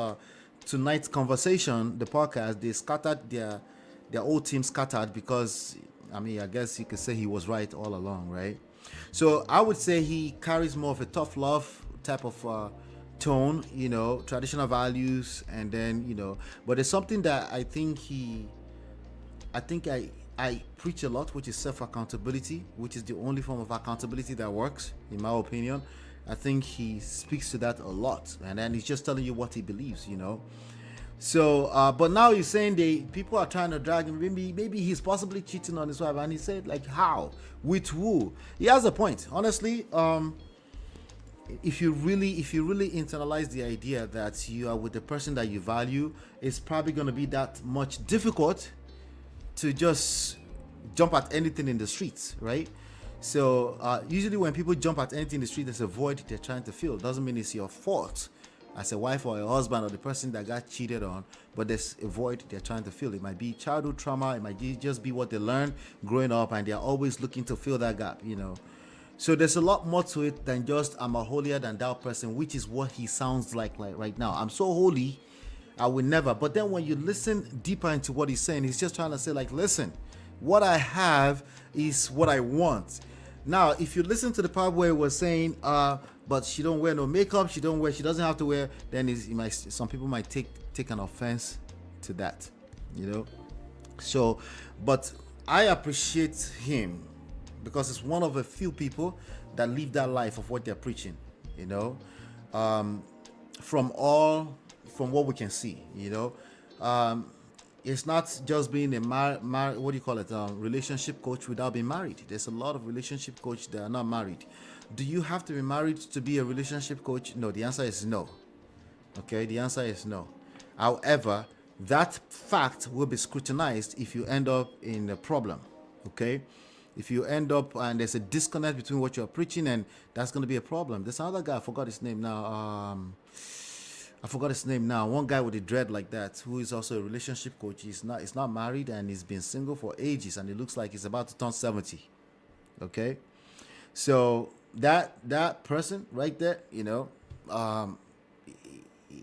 tonight's conversation, the podcast, they scattered their whole team scattered because I mean, I guess you could say he was right all along, right? So I would say he carries more of a tough love type of tone, you know, traditional values, and then, you know, but there's something that I think I preach a lot, which is self-accountability, which is the only form of accountability that works, in my opinion. I think he speaks to that a lot, and then he's just telling you what he believes, you know. So, but now he's saying people are trying to drag him. Maybe he's possibly cheating on his wife, and he said, like, how, with who? He has a point, honestly. If you really internalize the idea that you are with the person that you value, it's probably going to be that much difficult to just jump at anything in the streets, right? So usually when people jump at anything in the street, there's a void they're trying to fill. Doesn't mean it's your fault as a wife or a husband or the person that got cheated on, but there's a void they're trying to fill. It might be childhood trauma, it might just be what they learned growing up, and they're always looking to fill that gap, you know. So there's a lot more to it than just I'm a holier than thou person, which is what he sounds like right now. I'm so holy, I will never. But then when you listen deeper into what he's saying, he's just trying to say, like, listen, what I have is what I want. Now, if you listen to the part where it was saying, but she don't wear no makeup, she doesn't have to wear, then some people might take an offense to that, you know. So, but I appreciate him because it's one of a few people that live that life of what they're preaching, you know, from what we can see, you know. It's not just being a relationship coach without being married. There's a lot of relationship coaches that are not married. Do you have to be married to be a relationship coach? No, the answer is no. Okay, the answer is no. However, that fact will be scrutinized if you end up in a problem. Okay, if you end up and there's a disconnect between what you're preaching, and that's going to be a problem. There's another guy, I forgot his name now. One guy with a dread like that, who is also a relationship coach. He's not married, and he's been single for ages, and it looks like he's about to turn 70. Okay, so that person right there, you know,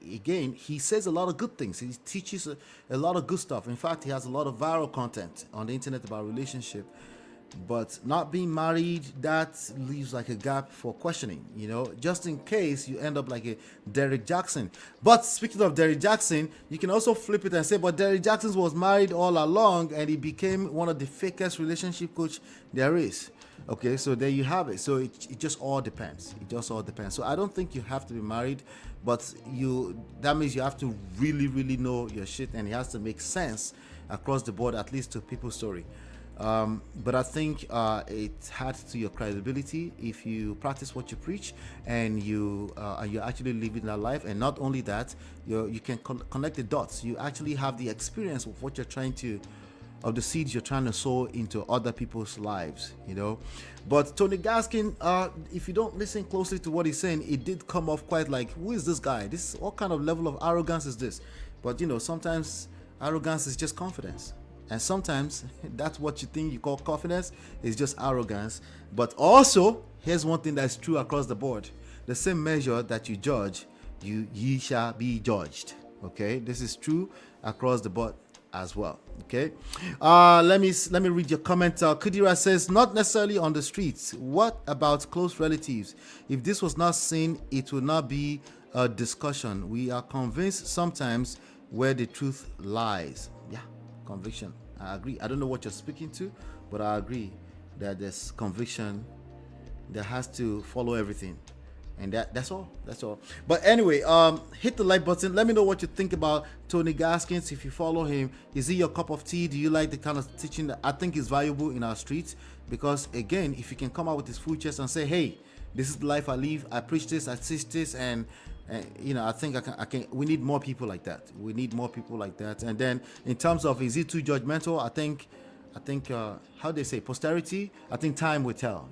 again, he says a lot of good things. He teaches a lot of good stuff. In fact, he has a lot of viral content on the internet about relationship. But not being married, that leaves like a gap for questioning, you know, just in case you end up like a Derrick Jackson. But speaking of Derrick Jackson, you can also flip it and say, but Derrick Jackson was married all along and he became one of the fakest relationship coach there is. Okay, so there you have it. So it just all depends. It just all depends. So I don't think you have to be married, but that means you have to really, really know your shit, and it has to make sense across the board, at least to people's story. But I think it adds to your credibility if you practice what you preach, and you're actually living that life. And not only that, you can connect the dots. You actually have the experience of what of the seeds you're trying to sow into other people's lives, you know. But Tony Gaskin, if you don't listen closely to what he's saying, it did come off quite like, who is this guy? What kind of level of arrogance is this? But you know, sometimes arrogance is just confidence. And sometimes that's what you think you call confidence is just arrogance. But also, here's one thing that's true across the board. The same measure that you judge, ye shall be judged. Okay, this is true across the board as well. Okay, let me read your comment. Kudira says, not necessarily on the streets. What about close relatives? If this was not seen, it would not be a discussion. We are convinced sometimes where the truth lies. Yeah. Conviction. I agree. I don't know what you're speaking to, but I agree that there's conviction that has to follow everything. And that's all. But anyway, hit the like button. Let me know what you think about Tony Gaskins. If you follow him, is he your cup of tea? Do you like the kind of teaching that I think is valuable in our streets? Because again, if you can come out with his full chest and say, hey, this is the life I live, I preach this, I teach this, and I think I can. We need more people like that. And then in terms of, is he too judgmental? I think how they say, posterity, I think time will tell,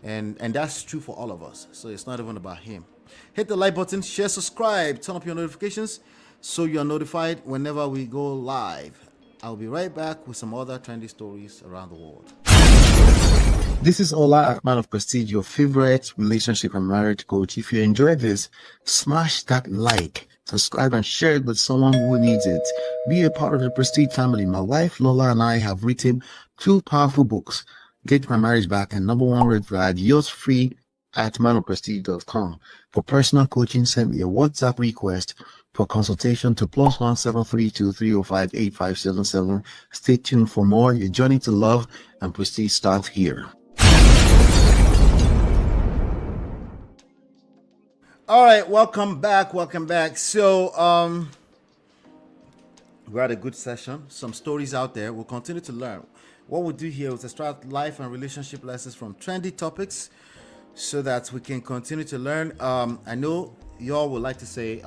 and that's true for all of us. So it's not even about him. Hit the like button, share, subscribe, turn up your notifications so you're notified whenever we go live. I'll be right back with some other trendy stories around the world. This is Ola, Man of Prestige, your favorite relationship and marriage coach. If you enjoy this, smash that like, subscribe, and share it with someone who needs it. Be a part of the Prestige family. My wife Lola and I have written 2 powerful books, Get My Marriage Back and Number One Red Flag. Yours free at manofprestige.com. For personal coaching, send me a WhatsApp request for consultation to +1 732 305 8577. Stay tuned for more. Your journey to love and prestige starts here. All right, welcome back. So we had a good session, some stories out there. We'll continue to learn. What we'll do here is extract life and relationship lessons from trendy topics so that we can continue to learn. I know y'all would like to say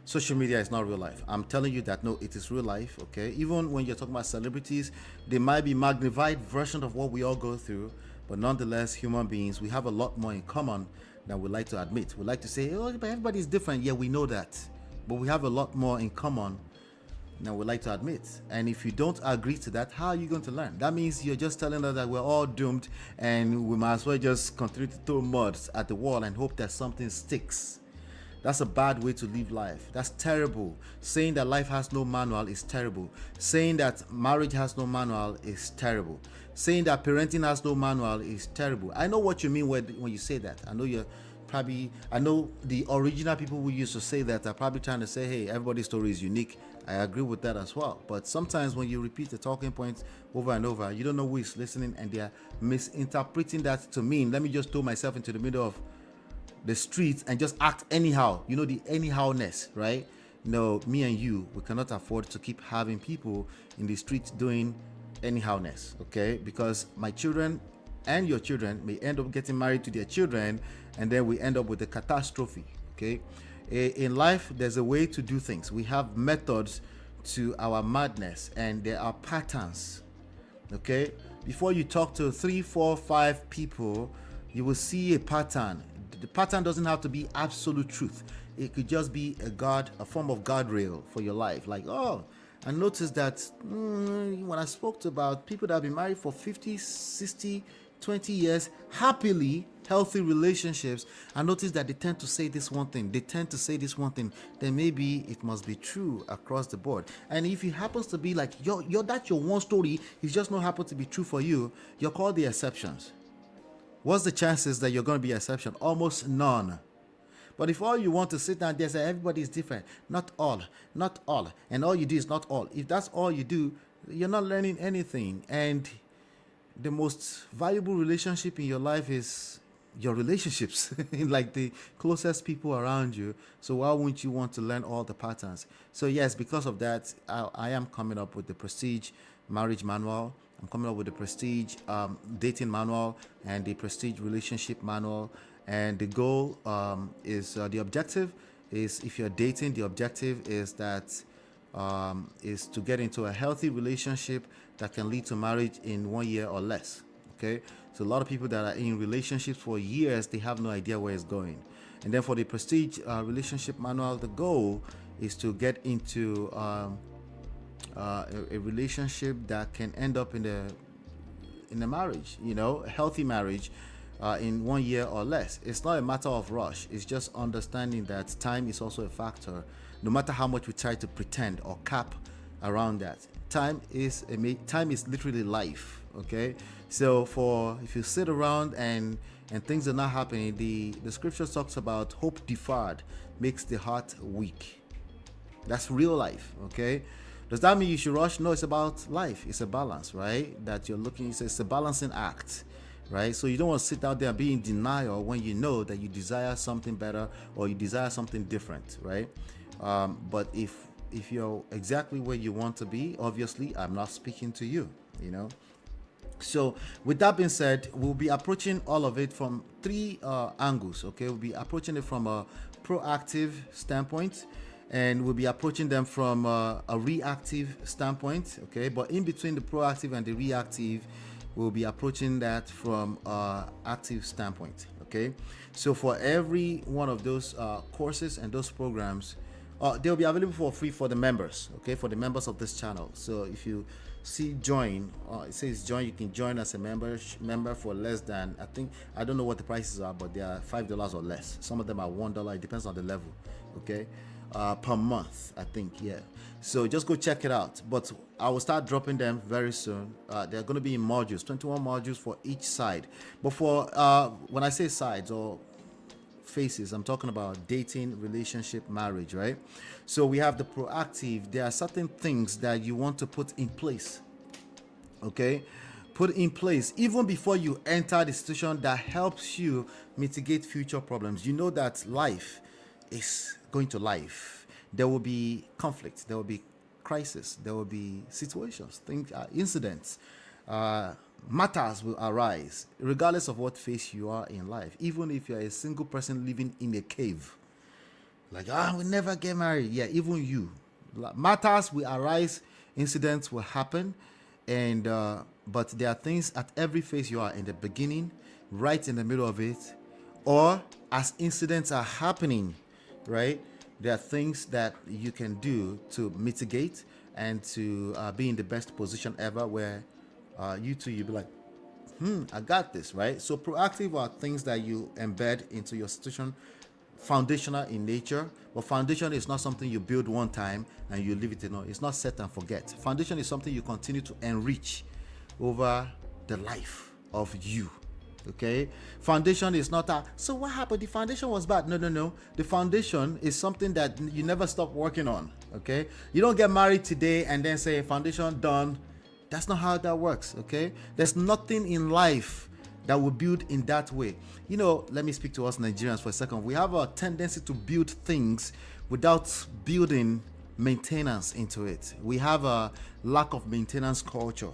social media is not real life. I'm telling you that no, it is real life. Okay, even when you're talking about celebrities, they might be magnified version of what we all go through, but nonetheless, human beings, we have a lot more in common than we like to admit. We like to say, oh, but everybody's different. Yeah, we know that, but we have a lot more in common than we like to admit. And if you don't agree to that, how are you going to learn? That means you're just telling us that we're all doomed and we might as well just continue to throw mud at the wall and hope that something sticks. That's a bad way to live life. That's terrible. Saying that life has no manual is terrible. Saying that marriage has no manual is terrible. Saying that parenting has no manual is terrible. I know what you mean when you say that. I know the original people who used to say that are probably trying to say, hey, everybody's story is unique. I agree with that as well. But sometimes when you repeat the talking points over and over, you don't know who is listening and they are misinterpreting that to mean, let me just throw myself into the middle of the streets and just act anyhow. You know, the anyhowness, right? No, me and you, we cannot afford to keep having people in the streets doing anyhowness, okay? Because my children and your children may end up getting married to their children, and then we end up with a catastrophe, okay? In life, there's a way to do things. We have methods to our madness, and there are patterns, okay? Before you talk to 3, 4, 5 people, you will see a pattern. The pattern doesn't have to be absolute truth. It could just be a form of guardrail for your life. Like, oh, I noticed that when I spoke to about people that have been married for 50, 60, 20 years, happily, healthy relationships, I noticed that they tend to say this one thing. Then maybe it must be true across the board. And if it happens to be like, that's your one story, it's just not happen to be true for you, you're called the exceptions. What's the chances that you're going to be an exception? Almost none. But if all you want to sit down there and say everybody is different, not all, and all you do is not all. If that's all you do, you're not learning anything. And the most valuable relationship in your life is your relationships, like the closest people around you. So why wouldn't you want to learn all the patterns? So yes, because of that, I am coming up with the Prestige Marriage Manual. I'm coming up with the Prestige Dating Manual and the Prestige Relationship Manual. And the goal is the objective is, if you're dating, the objective is that is to get into a healthy relationship that can lead to marriage in 1 year or less. Okay, so a lot of people that are in relationships for years, they have no idea where it's going. And then for the Prestige Relationship Manual, the goal is to get into a relationship that can end up in a marriage, a healthy marriage. In 1 year or less. It's not a matter of rush. It's just understanding that time is also a factor. No matter how much we try to pretend or cap around that, time is literally life. Okay, so if you sit around and things are not happening, the scripture talks about hope deferred makes the heart weak. That's real life. Okay, does that mean you should rush? No, it's about life. It's a balance, right? That you're looking. It's a balancing act. right? So you don't want to sit out there and be in denial when you know that you desire something better or you desire something different, right? But if you're exactly where you want to be, obviously I'm not speaking to you, you know. So with that being said, we'll be approaching all of it from three angles. Okay, we'll be approaching it from a proactive standpoint, and we'll be approaching them from a reactive standpoint. Okay, but in between the proactive and the reactive, we'll be approaching that from active standpoint. Okay, so for every one of those courses and those programs, they'll be available for free for the members. Okay, for the members of this channel. So if you see join, it says join, you can join as a member for less than, I don't know what the prices are, but they are $5 or less. Some of them are $1. It depends on the level. Okay, per month, I think. Yeah, so just go check it out. But I will start dropping them very soon. They're going to be in modules, 21 modules for each side. But for when I say sides or phases, I'm talking about dating, relationship, marriage, right? So we have the proactive. There are certain things that you want to put in place. Okay, put in place even before you enter the situation, that helps you mitigate future problems. You know that life is going to life. There will be conflict, there will be crisis, there will be situations, things, incidents, matters will arise regardless of what phase you are in life. Even if you're a single person living in a cave, like, we'll never get married. Yeah, even you, matters will arise, incidents will happen, and but there are things at every phase you are, in the beginning, right in the middle of it, or as incidents are happening, right? There are things that you can do to mitigate and to be in the best position ever, where you'll be like, I got this, right? So proactive are things that you embed into your situation, foundational in nature. But foundation is not something you build one time and you leave it alone. It's not set and forget. Foundation is something you continue to enrich over the life of you. Okay, foundation is not so what happened, the foundation was bad. No, the foundation is something that you never stop working on. Okay, you don't get married today and then say foundation done. That's not how that works. Okay, there's nothing in life that will build in that way. You know, let me speak to us Nigerians for a second. We have a tendency to build things without building maintenance into it. We have a lack of maintenance culture,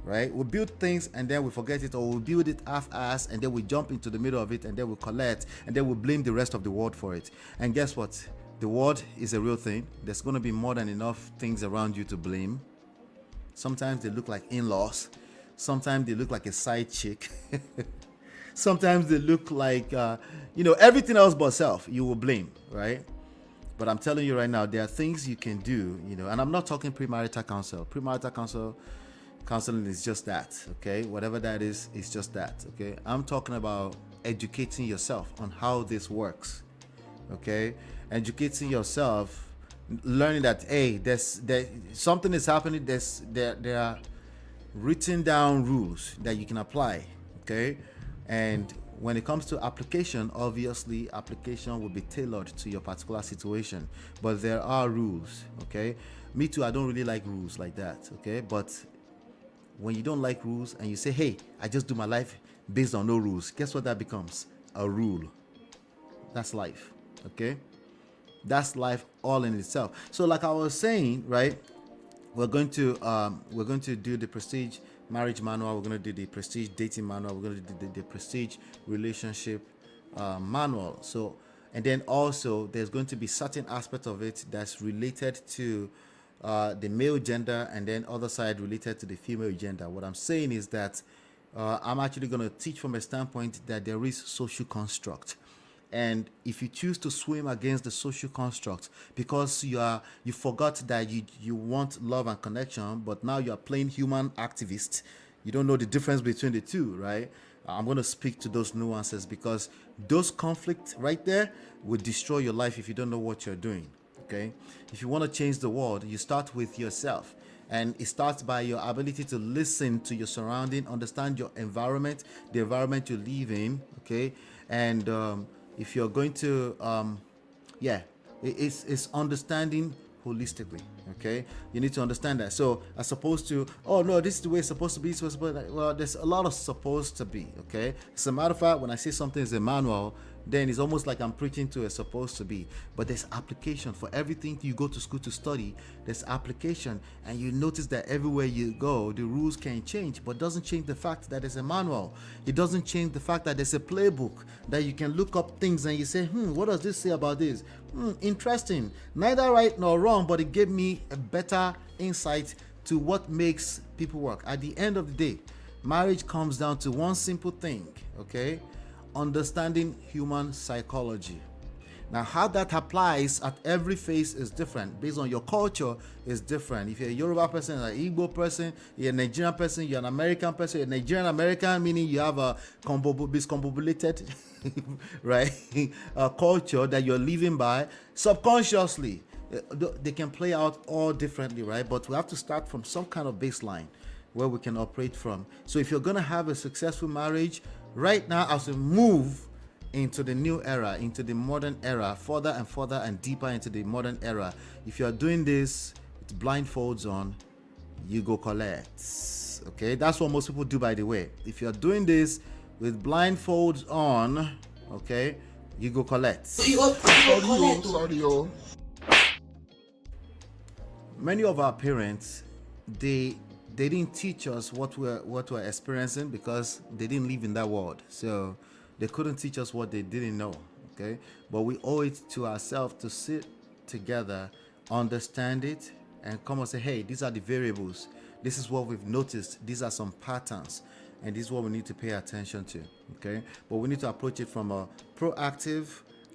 right? We build things and then we forget it, or we build it half-assed and then we jump into the middle of it and then we collect and then we blame the rest of the world for it. And guess what? The world is a real thing. There's going to be more than enough things around you to blame. Sometimes they look like in-laws. Sometimes they look like a side chick. Sometimes they look like, everything else but self, you will blame, right? But I'm telling you right now, there are things you can do, and I'm not talking premarital counsel. Premarital counseling is just that, okay? Whatever that is, it's just that, okay? I'm talking about educating yourself on how this works, okay? Educating yourself, learning that, hey, something is happening. There are written down rules that you can apply, okay? And when it comes to application, obviously application will be tailored to your particular situation, but there are rules, okay? Me too, I don't really like rules like that, okay? But when you don't like rules and you say, hey, I just do my life based on no rules, guess what that becomes? A rule. That's life, okay? That's life all in itself. So like I was saying, right, we're going to do the Prestige Marriage Manual. We're going to do the Prestige Dating Manual. We're going to do the Prestige Relationship Manual. So, and then also there's going to be certain aspects of it that's related to the male gender, and then other side related to the female gender. What I'm saying is that I'm actually going to teach from a standpoint that there is social construct. And if you choose to swim against the social construct because you forgot that you want love and connection, but now you are playing human activist, you don't know the difference between the two, right? I'm going to speak to those nuances, because those conflicts right there will destroy your life if you don't know what you're doing, okay? If you want to change the world, you start with yourself. And it starts by your ability to listen to your surrounding, understand your environment, the environment you live in, okay? And if you're going to, it's understanding holistically. Okay, you need to understand that. So as opposed to, oh no, this is the way it's supposed to be, well, there's a lot of supposed to be. Okay, as a matter of fact, when I say something is a manual, then it's almost like I'm preaching to a supposed to be. But there's application for everything you go to school to study. There's application, and you notice that everywhere you go, the rules can change, but doesn't change the fact that there's a manual. It doesn't change the fact that there's a playbook that you can look up things and you say, what does this say about this? Interesting. Neither right nor wrong, but it gave me a better insight to what makes people work. At the end of the day, marriage comes down to one simple thing, okay? Understanding human psychology. Now, how that applies at every phase is different. Based on your culture, is different. If you're a Yoruba person, an Igbo person, you're a Nigerian person, you're an American person, you're a Nigerian American, meaning you have a discombobulated right culture that you're living by subconsciously. They can play out all differently, right? But we have to start from some kind of baseline where we can operate from. So if you're going to have a successful marriage right now, as we move into the new era, into the modern era, further and further and deeper into the modern era, if you're doing this with blindfolds on, you go collect. Okay, that's what most people do, by the way. If you're doing this with blindfolds on, okay, you go collect. Many of our parents, they didn't teach us what we're experiencing because they didn't live in that world. So they couldn't teach us what they didn't know. Okay, but we owe it to ourselves to sit together, understand it, and come and say, hey, these are the variables. This is what we've noticed. These are some patterns, and this is what we need to pay attention to. Okay, but we need to approach it from a proactive,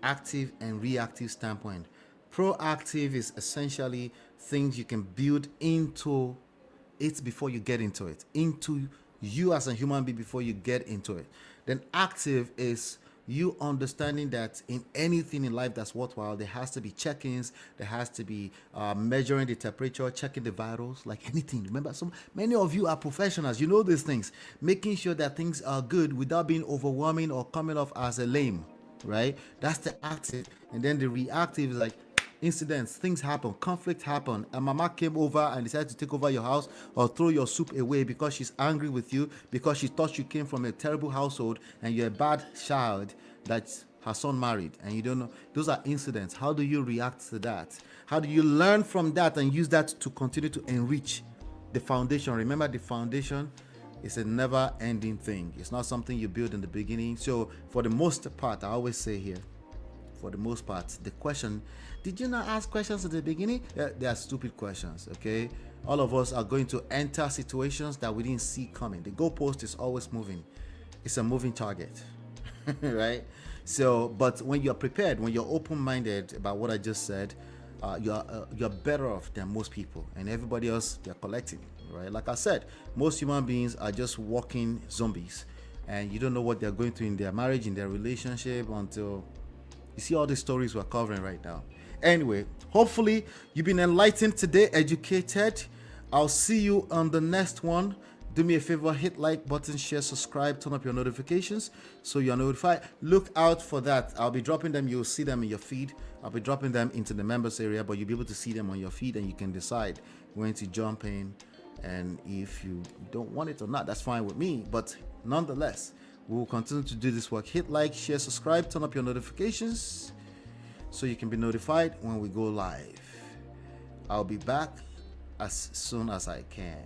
active, and reactive standpoint. Proactive is essentially things you can build into it before you get into it, into you as a human being before you get into it. Then active is you understanding that in anything in life that's worthwhile, there has to be check-ins, there has to be measuring the temperature, checking the vitals, like anything. Remember, so many of you are professionals, you know these things, making sure that things are good without being overwhelming or coming off as a lame, right? That's the active. And then the reactive is like, incidents, things happen, conflict happen, and mama came over and decided to take over your house or throw your soup away because she's angry with you, because she thought you came from a terrible household and you're a bad child that her son married, and you don't know. Those are incidents. How do you react to that? How do you learn from that and use that to continue to enrich the foundation? Remember, the foundation is a never-ending thing. It's not something you build in the beginning. So for the most part, I always say here, for the most part, the question, did you not ask questions at the beginning? They are stupid questions, okay? All of us are going to enter situations that we didn't see coming. The goalpost is always moving. It's a moving target, right? So, but when you're prepared, when you're open-minded about what I just said, you're better off than most people, and everybody else, they're collecting, right? Like I said, most human beings are just walking zombies, and you don't know what they're going through in their marriage, in their relationship, until you see all the stories we're covering right now. Anyway, hopefully you've been enlightened today, educated. I'll see you on the next one. Do me a favor, hit like button, share, subscribe, turn up your notifications so you're notified. Look out for that. I'll be dropping them. You'll see them in your feed. I'll be dropping them into the members area, but you'll be able to see them on your feed, and you can decide when to jump in. And if you don't want it or not, that's fine with me. But nonetheless, we will continue to do this work. Hit like, share, subscribe, turn up your notifications so you can be notified when we go live. I'll be back as soon as I can.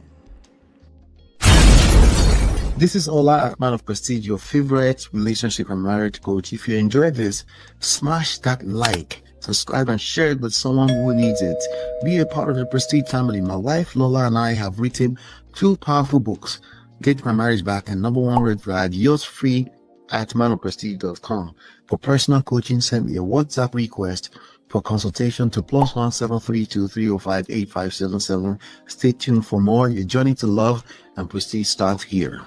This is Ola, Man of Prestige, your favorite relationship and marriage coach. If you enjoyed this, smash that like, subscribe, and share it with someone who needs it. Be a part of the Prestige family. My wife Lola and I have written 2 powerful books, Get My Marriage Back and Number 1 Red Flag. Yours free at manofprestige.com. For personal coaching, send me a WhatsApp request for consultation to +1 732 305 8577. Stay tuned for more. Your journey to love and prestige starts here.